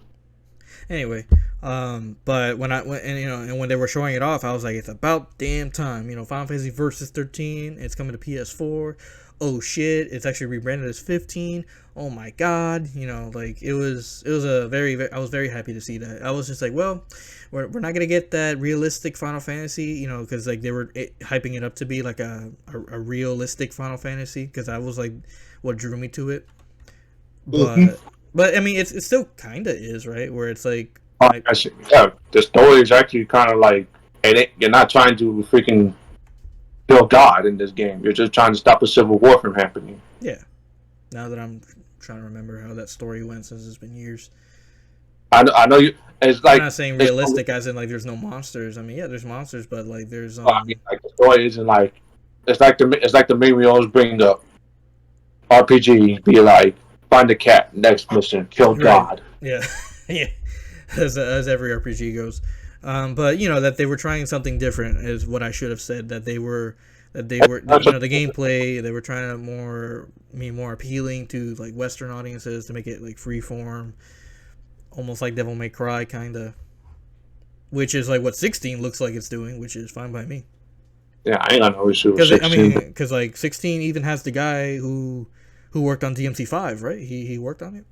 Anyway, but when they were showing it off, I was like, it's about damn time. Final Fantasy Versus 13. It's coming to PS4. Oh shit! It's actually rebranded as 15. Oh my god! Like it was a very I was very happy to see that. I was just like, well, we're not gonna get that realistic Final Fantasy, because like they were hyping it up to be like a realistic Final Fantasy, because that was like what drew me to it.
Mm-hmm.
But I mean, it still kind of is, right? Where it's like,
Yeah, the story is actually kind of like, you're not trying to freaking kill God in this game. You're just trying to stop a civil war from happening.
yeah. Now that I'm trying to remember how that story went, since it's been years.
I know you. It's
I'm
like
not saying
it's.
realistic as in like there's no monsters. I mean, yeah, there's monsters, but like there's
I mean, like the story isn't like. It's like the main we always bring up. RPG be like find the cat, next mission, kill
right,
God.
yeah, yeah, as every RPG goes. But that they were trying something different is what I should have said. That they were the gameplay, they were trying to more appealing to like Western audiences, to make it like freeform, almost like Devil May Cry kind of, which is like what 16 looks like it's doing, which is fine by me.
Yeah, I ain't got no issue with
Because I
16.
mean, because like 16 even has the guy who worked on DMC5, right? He worked on it,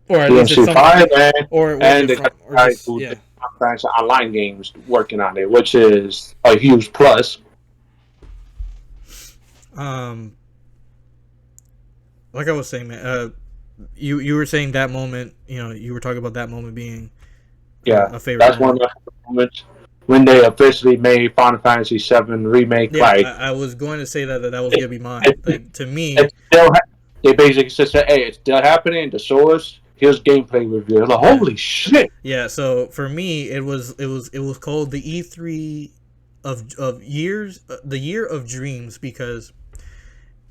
or at least it's
DMC
some,
five
or was
and
it
the
from, or
guy
just
who
yeah.
did online games working on it, which is a huge plus.
Um, like I was saying, man. You were saying that moment. You were talking about that moment being
Yeah,
a favorite
that's one of
moment.
the moments when they officially made Final Fantasy VII remake.
Yeah,
Like
I was going to say that was
it,
gonna be mine.
it,
Like to me,
it's still they basically just said, "Hey, it's still happening." The source here's gameplay review. Like,
yeah,
holy shit!
yeah. So for me, it was called the E3 of years, the year of dreams, because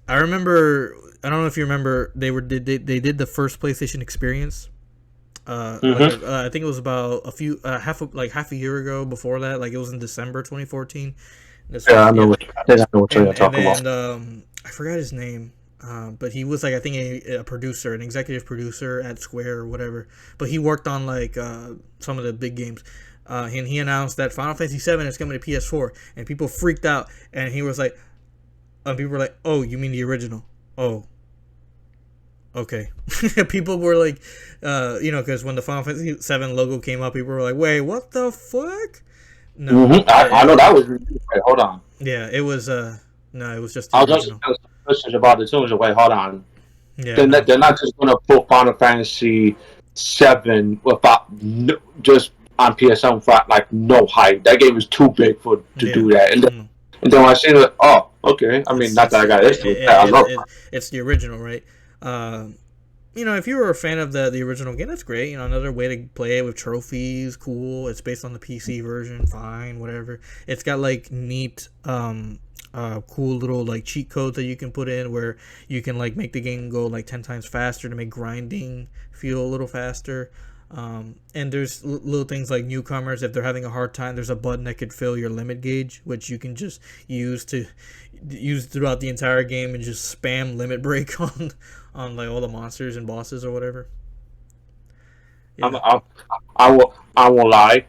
I remember. I don't know if you remember. They did the first PlayStation experience.
Mm-hmm.
I think it was about half a year ago. Before that, like it was in December 2014. This
Yeah,
was, yeah,
I think I know what you're
and
talking about.
then I forgot his name. But he was like, I think a producer, an executive producer at Square or whatever. But he worked on like some of the big games. And he announced that Final Fantasy VII is coming to PS4, and people freaked out. And he was like, people were like, "Oh, you mean the original? Oh, okay." People were like, because when the Final Fantasy VII logo came up, people were like, "Wait, what the fuck?" No,
Mm-hmm. I know that was. Wait, hold on.
yeah, it was. No, it was just the
I was also
original.
telling some questions about the tunes. Wait, hold on.
Yeah, no.
They're not just gonna put Final Fantasy VII without just on PSN for like no hype. That game is too big for to
Yeah.
do that.
Mm.
And then when I see it, oh, okay. I mean, not that I got issues. I love it.
It's the original, right? If you were a fan of the original game, that's great. Another way to play it with trophies, cool. It's based on the PC version, fine, whatever. It's got like neat, cool little like cheat codes that you can put in where you can like make the game go like 10 times faster to make grinding feel a little faster. And there's little things like newcomers, if they're having a hard time, there's a button that could fill your limit gauge, which you can just use throughout the entire game and just spam limit break on like all the monsters and bosses or whatever.
I'm,
Yeah,
I'm, I won't lie.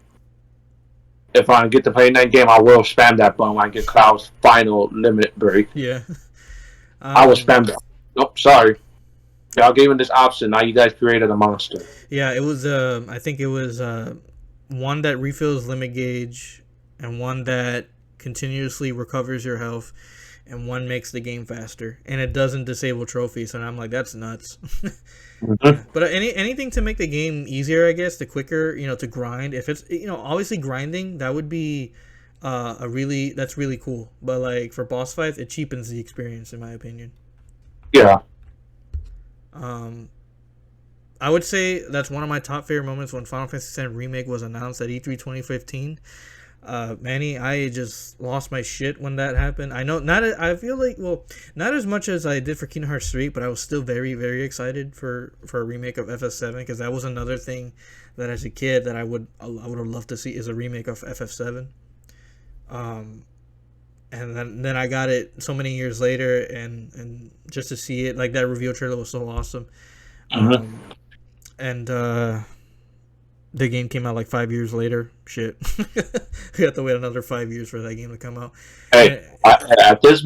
If I get to play that game, I will spam that button when I get Cloud's final limit break.
yeah.
I will spam that. Nope, sorry. Y'all gave him this option. Now you guys created a monster.
Yeah, it was. I think it was one that refills limit gauge, and one that continuously recovers your health, and one makes the game faster, and it doesn't disable trophies. And I'm like, that's nuts.
Mm-hmm.
But anything to make the game easier, I guess, the quicker, to grind. If it's, obviously grinding, that would be that's really cool. But like for boss fights, it cheapens the experience, in my opinion.
Yeah.
Um, I would say that's one of my top favorite moments when Final Fantasy VII Remake was announced at E3 2015. Manny, I just lost my shit when that happened. I know I feel like, well, not as much as I did for Kingdom Hearts 3, but I was still very, very excited for a remake of FF7, because that was another thing that as a kid that I would have loved to see is a remake of FF7. and then I got it so many years later, and just to see it, like that reveal trailer was so awesome.
Mm-hmm.
And the game came out like 5 years later. Shit, we have to wait another 5 years for that game to come out.
Hey,
And,
at this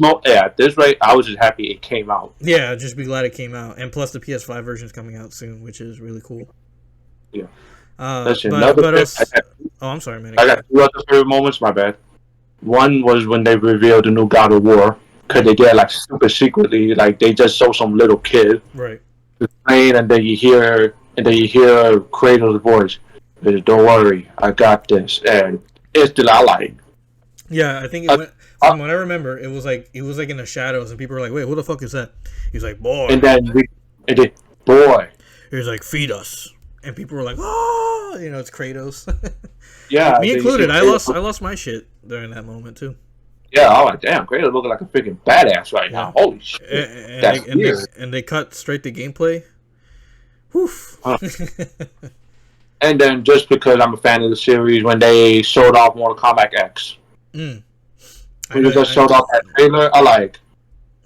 rate, I was just happy it came out.
yeah, just be glad it came out, and plus the PS5 version is coming out soon, which is really cool.
Yeah. Listen,
But else, oh, I'm sorry, man.
I got two other favorite moments. My bad. One was when they revealed the new God of War, because they did like super secretly, like they just showed some little kid
Right.
playing, and then you hear Kratos' voice. Don't worry, I got this, and it's still I like.
Yeah, I think it went. From what I remember, it was like in the shadows, and people were like, "Wait, who the fuck is that?" He's like, "Boy,"
and then boy.
He was like, "Feed us," and people were like, "Oh, it's Kratos."
Yeah,
me included. I lost my shit during that moment too.
Yeah, I was like, damn, Kratos looking like a freaking badass right now. Holy shit,
and they cut straight to gameplay. Whew.
And then just because I'm a fan of the series, when they showed off Mortal Kombat X, when they just showed off that trailer, I like,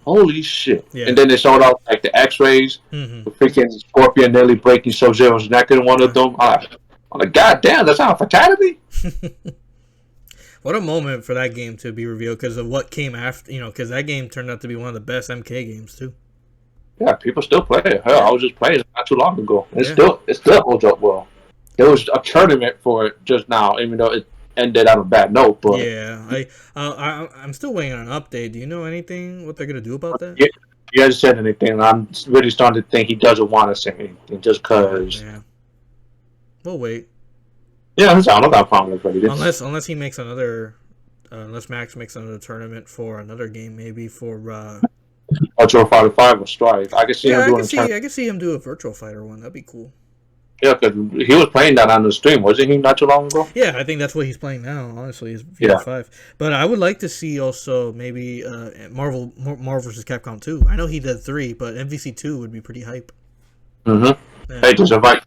holy shit. Yeah. And then they showed off like the X-rays, the freaking Scorpion nearly breaking Sub-Zero's neck in one of them. I'm like, god damn, that's not a fatality.
What a moment for that game to be revealed because of what came after, because that game turned out to be one of the best MK games too.
Yeah, people still play it. Hell, I was just playing it not too long ago. It still holds up well. There was a tournament for it just now, even though it ended on a bad note. But
yeah, I'm still waiting on an update. Do you know anything what they're gonna do about that?
Yeah, he hasn't said anything. I'm really starting to think he doesn't want to say anything just because.
Yeah. We'll wait.
Yeah, I don't got a problem with it.
Unless he makes another, unless Max makes another tournament for another game, maybe for
Virtual Fighter 5 or Strife. I can see him doing.
I can see him do a Virtual Fighter one. That'd be cool.
Yeah, because he was playing that on the stream, wasn't he? Not too long ago.
Yeah, I think that's what he's playing now. Honestly, is FIFA 5. But I would like to see also maybe Marvel vs. Capcom 2. I know he did 3, but MVC 2 would be pretty hype.
Mm-hmm. Yeah. Hey, just invite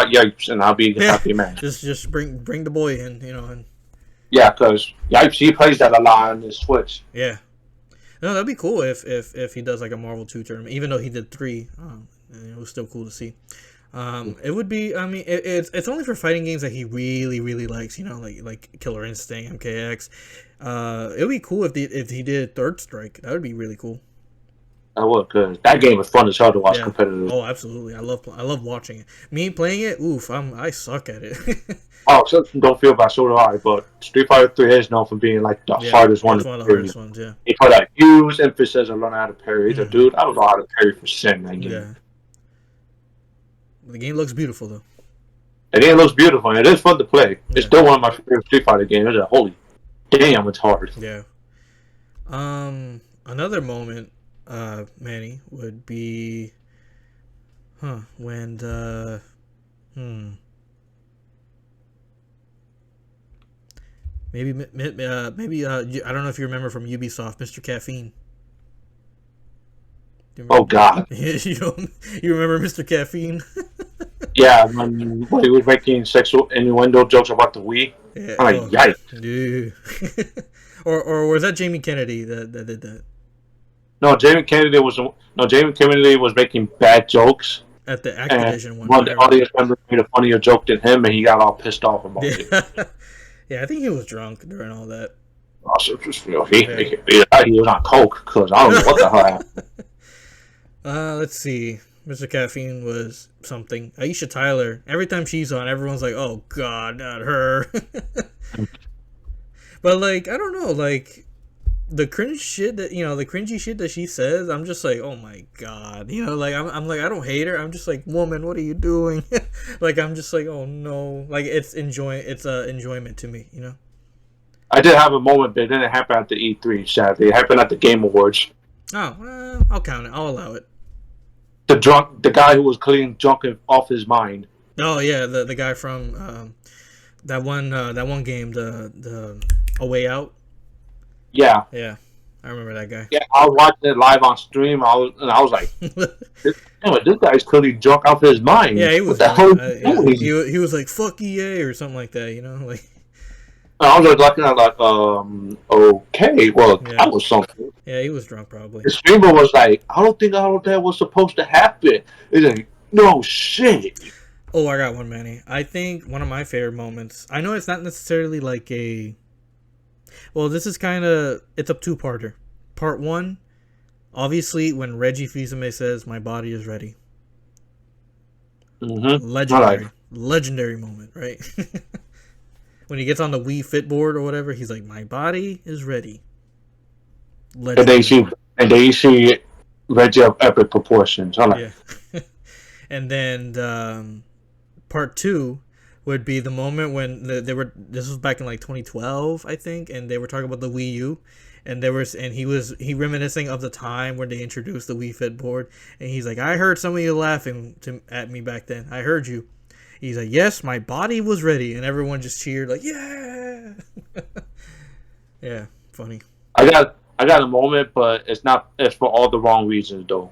Yipes, and I'll be happy, man.
Just bring the boy in, And
yeah, because Yipes, he plays that a lot on his Switch.
Yeah. No, that'd be cool if he does like a Marvel 2 tournament, even though he did 3. It was still cool to see. It would be. I mean, it's only for fighting games that he really, really likes. Like Killer Instinct, MKX. It would be cool if he did Third Strike. That would be really cool.
I would, cause that game was fun as hell to watch competitive.
Oh, absolutely! I love watching it. Me playing it, oof! I suck at it.
Oh, so don't feel bad. So do I. But Street Fighter 3 is known for being like the hardest one.
It's one of the hardest ones. Yeah.
He put a huge emphasis on learning how to parry. He's a dude. I don't know how to parry for sin. That game.
Yeah. The game looks beautiful though.
The game looks beautiful, and it is fun to play. Yeah. It's still one of my favorite Street Fighter games. It's holy damn, it's hard.
Yeah. Another moment, Manny, would be, when maybe I don't know if you remember from Ubisoft, Mr. Caffeine.
Oh God!
You remember Mr. Caffeine?
Yeah, when he was making sexual innuendo jokes about the Wii.
Yeah,
I'm like, yikes.
Dude. or was that Jamie Kennedy that did that?
No, Jamie Kennedy was making bad jokes.
At the Activision one.
One of the audience members made a funnier joke than him, and he got all pissed off about it.
Yeah, I think he was drunk during all that.
Also, just, he was on coke, because I don't know what the hell happened.
Let's see. Mr. Caffeine was something. Aisha Tyler. Every time she's on, everyone's like, "Oh God, not her." But like, I don't know, like the cringe shit that the cringy shit that she says. I'm just like, oh my God, like I'm like, I don't hate her. I'm just like, woman, what are you doing? Like, I'm just like, oh no, like it's enjoyment to me,
I did have a moment, but it didn't happen at the E3. Sadly, it happened at the Game Awards.
Oh, I'll count it. I'll allow it.
The guy who was clean drunk off his mind.
Oh yeah, the guy from that one game, the A Way Out.
Yeah,
I remember that guy.
Yeah, I was watching it live on stream. I was like, this guy's clearly drunk off his mind.
Yeah, he was.
What the hell?
He was like, "Fuck EA" or something like that. Like.
I was just looking at like, okay, well,
Yeah,
that was something.
yeah, he was drunk probably.
The streamer was like, I don't think all of that was supposed to happen. It's like, no shit.
Oh, I got one, Manny. I think one of my favorite moments. I know it's not necessarily like a. Well, this is kind of it's a two-parter. Part one, obviously, when Reggie Fils-Aimé says, "My body is ready."
Mm-hmm. All right.
Legendary moment, right? When he gets on the Wii Fit board or whatever, he's like, "My body is ready."
And then you
Legendary.
see, and then you see Reggie of epic proportions. All right.
Yeah. And then part two would be the moment when they were. This was back in like 2012, I think, and they were talking about the Wii U, and he reminiscing of the time when they introduced the Wii Fit board, and he's like, I heard some of you laughing at me back then. I heard you. He's like, yes, my body was ready, and everyone just cheered like, yeah, yeah, funny.
I got a moment, but it's not. It's for all the wrong reasons though.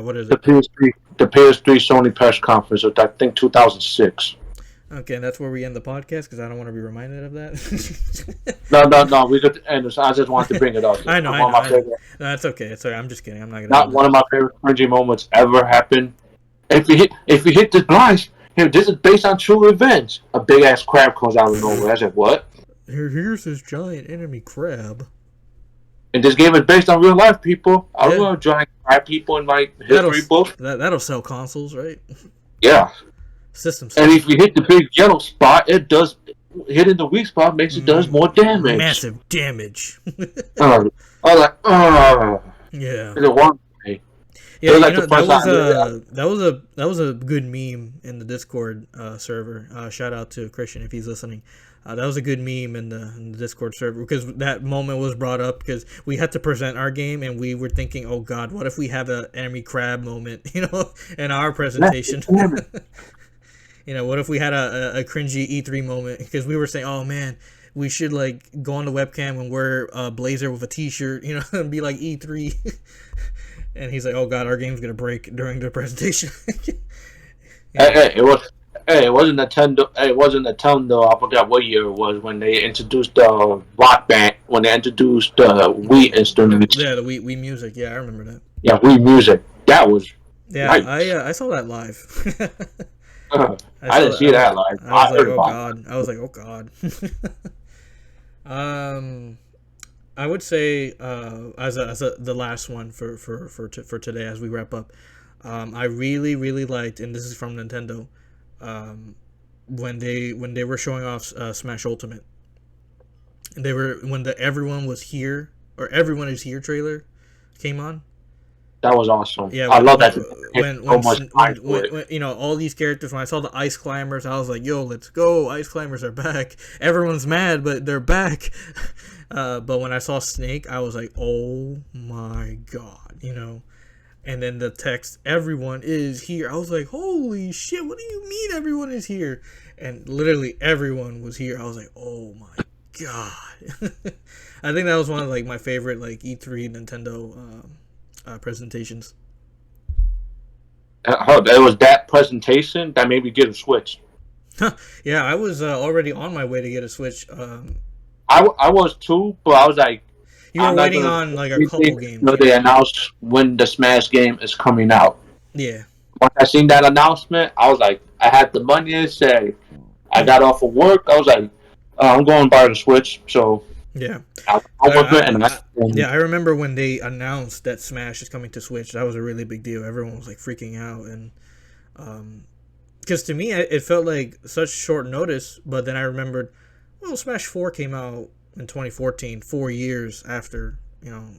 What is
The
it?
PS3 Sony press conference of I think 2006.
Okay, and that's where we end the podcast because I don't want to be reminded of that.
No. We could end this. I just wanted to bring it up.
I know,
One
I
of
know,
my
I know.
favorite,
No, that's okay. Sorry, I'm just kidding. I'm not gonna
not
do
one of my favorite cringy moments ever happened. If you hit the blinds, here this is based on true events. A big ass crab comes out of nowhere. I said what?
that. Here's this giant enemy crab.
And this game is based on real life people. I don't
Yeah,
want to giant crab people in my
that'll
history book.
that'll sell consoles, right?
Yeah.
System
And
sellers.
if you hit the big yellow spot, it does. Hitting the weak spot makes it does more damage.
Massive damage.
I was like,
Yeah.
it's a one. It
Yeah,
was
you
like
know
the first time.
that was a good meme in the Discord server. Shout out to Christian if he's listening. That was a good meme in the Discord server because that moment was brought up because we had to present our game and we were thinking, oh God, what if we have an enemy crab moment, in our presentation? What if we had a cringy E3 moment because we were saying, oh man, we should like go on the webcam and wear a blazer with a T-shirt, and be like E3. And he's like, "Oh God, our game's gonna break during the presentation."
Hey, it wasn't Nintendo. It wasn't Nintendo. I forgot what year it was when they introduced the Rock Band. When they introduced the Wii instruments.
Yeah, the Wii Music. Yeah, I remember that.
Yeah, Wii music. That was
Yeah,
nice.
I saw that live.
I didn't see that live.
I was like,
heard
oh
about
God. I was like, oh God. um, I would say as the last one for today as we wrap up. I really really liked, and this is from Nintendo. When they were showing off Smash Ultimate, and they were when the Everyone Was Here or Everyone Is Here trailer came on.
That was awesome.
Yeah,
I love that.
When all these characters. When I saw the Ice Climbers, I was like, "Yo, let's go! Ice Climbers are back." Everyone's mad, but they're back. But when I saw Snake, I was like, "Oh my God!" And then the text, "Everyone is here." I was like, "Holy shit! What do you mean everyone is here?" And literally everyone was here. I was like, "Oh my God!" I think that was one of like my favorite like E3 Nintendo presentations.
It was that presentation that made me get a Switch.
Yeah, I was already on my way to get a Switch.
I was too, but I was like,
You were
I'm not
waiting
gonna.
on like a couple games.
They announced when the Smash game is coming out.
Yeah.
Once I seen that announcement, I was like, I had the money to say. I got off of work. I was like, I'm going to buy the Switch. So
Yeah. I remember when they announced that Smash is coming to Switch. That was a really big deal. Everyone was like freaking out, and because to me it felt like such short notice. But then I remembered, well, Smash 4 came out in 2014, 4 years after.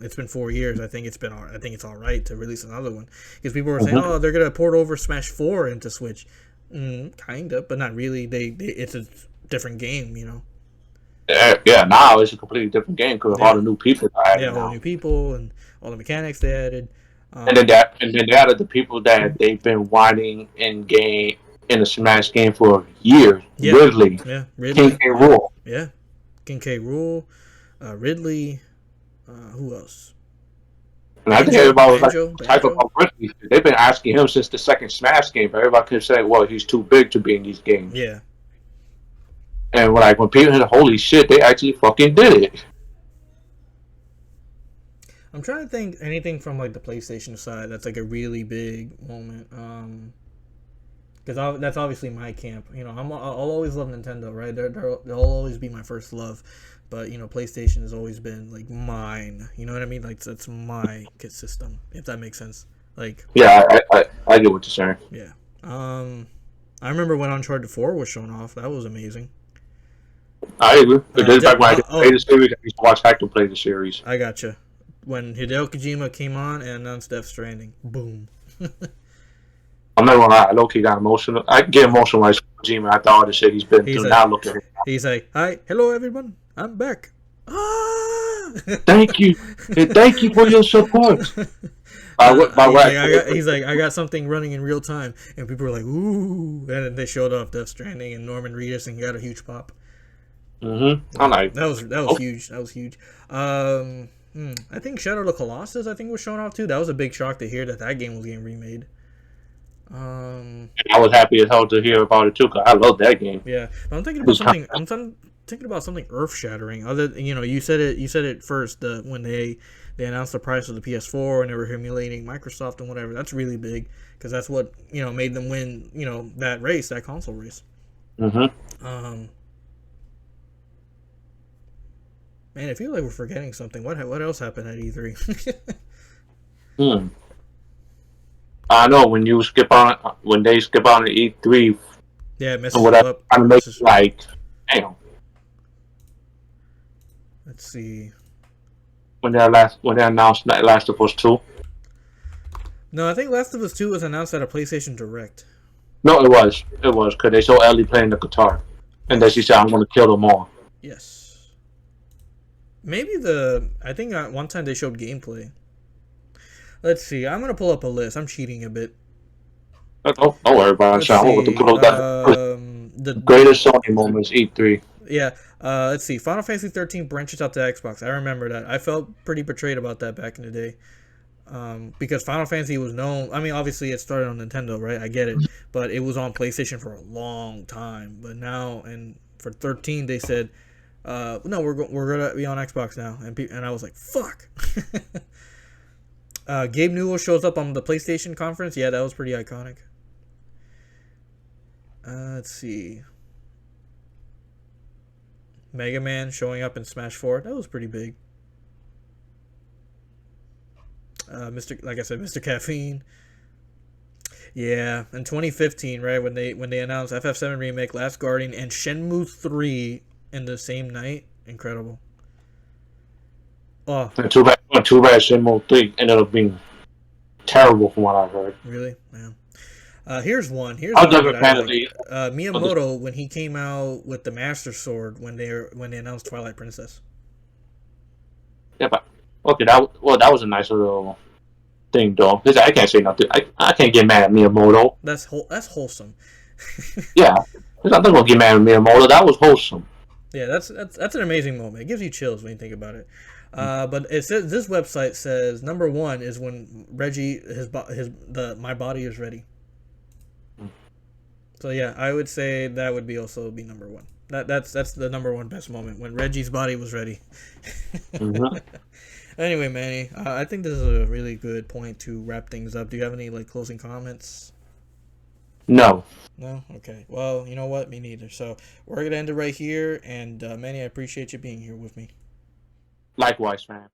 It's been 4 years. I think it's all right to release another one because people were saying, oh, they're gonna port over Smash 4 into Switch. Kind of, but not really. It's a different game.
Yeah, now it's a completely different game because of all the new people.
All the new people and all the mechanics they added.
And then they added the people that they've been wanting in the Smash game for years.
Yeah.
Ridley.
Yeah, Ridley.
King K. Rool.
Yeah, King K. Rool, Ridley. Who else?
And I think everybody was like, type about Ridley. They've been asking him since the second Smash game, but everybody could say, well, he's too big to be in these games.
Yeah.
And like when people said, "Holy shit, they actually fucking did it."
I'm trying to think anything from like the PlayStation side that's like a really big moment. Because that's obviously my camp. You know, I'll always love Nintendo, right? They'll always be my first love. But you know, PlayStation has always been like mine. You know what I mean? Like that's my kit system, if that makes sense. Like,
Yeah, I get what you're saying.
yeah. I remember when Uncharted 4 was shown off. That was amazing.
I agree. But this back when I didn't play
Oh,
the series, I used to watch Hector play the series.
I gotcha. When Hideo Kojima came on and announced Death Stranding, boom.
I'm not gonna lie, I low key got emotional. I get emotional when I see Kojima after all the shit he's been
He's
through.
like,
Now look at him.
he's like, hi, hello everyone, I'm back. Ah!
Thank you, and thank you for your support. By what?
He's like, I got something running in real time, and people were like, ooh, and then they showed off Death Stranding and Norman Reedus and got a huge pop.
I'm like,
That was
oh.
huge. That was huge. I think Shadow of the Colossus, I think, was shown off too. That was a big shock to hear that game was getting remade.
I was happy as hell to hear about it too, cause I love that game.
Yeah, but I'm thinking about something. Thinking about something earth shattering. Other, you know, you said it. You said it first. When they announced the price of the PS4 and they were humiliating Microsoft and whatever. That's really big because that's what made them win. You know, that race, that console race. Man, I feel like we're forgetting something. What else happened at E3?
I know when you skip on when they skip on the E3
Yeah, it
and
messes you
whatever,
up.
kind of makes like, damn.
Let's see.
When they announced that Last of Us 2.
No, I think Last of Us 2 was announced at a PlayStation Direct.
No, it was because they saw Ellie playing the guitar, and then she said, "I'm going to kill them all."
Yes. Maybe I think one time they showed gameplay. Let's see. I'm gonna pull up a list. I'm cheating a bit.
Don't worry about it. I'm going to put up the greatest Sony moments E3.
Yeah. Let's see. Final Fantasy 13 branches out to Xbox. I remember that. I felt pretty betrayed about that back in the day. Because Final Fantasy was known. I mean, obviously it started on Nintendo, right? I get it, but it was on PlayStation for a long time. But now, and for 13, they said, "No, we're gonna be on Xbox now." And I was like, "Fuck." Gabe Newell shows up on the PlayStation conference. Yeah, that was pretty iconic. Let's see. Mega Man showing up in Smash 4. That was pretty big. Like I said, Mr. Caffeine. Yeah, in 2015, right when they announced FF7 remake, Last Guardian, and Shenmue 3 in the same night, incredible. Oh,
and too bad Shenmue 3 ended up being terrible from what I've heard.
Really? Yeah. Here's one.
I was never a fan of
Miyamoto when he came out with the Master Sword when they announced Twilight Princess.
Yeah, but okay, that was a nice little thing, though. I can't say nothing. I can't get mad at Miyamoto.
That's wholesome.
Yeah, I'm not gonna get mad at Miyamoto. That was wholesome.
Yeah, that's an amazing moment. It gives you chills when you think about it. But it says this website says number 1 is when Reggie my body is ready. So yeah, I would say that would also be number 1. That's the number 1 best moment when Reggie's body was ready. Anyway, Manny, I think this is a really good point to wrap things up. Do you have any closing comments?
No.
No? Okay. Well, you know what? Me neither. So we're gonna end it right here. And Manny, I appreciate you being here with me.
Likewise, man.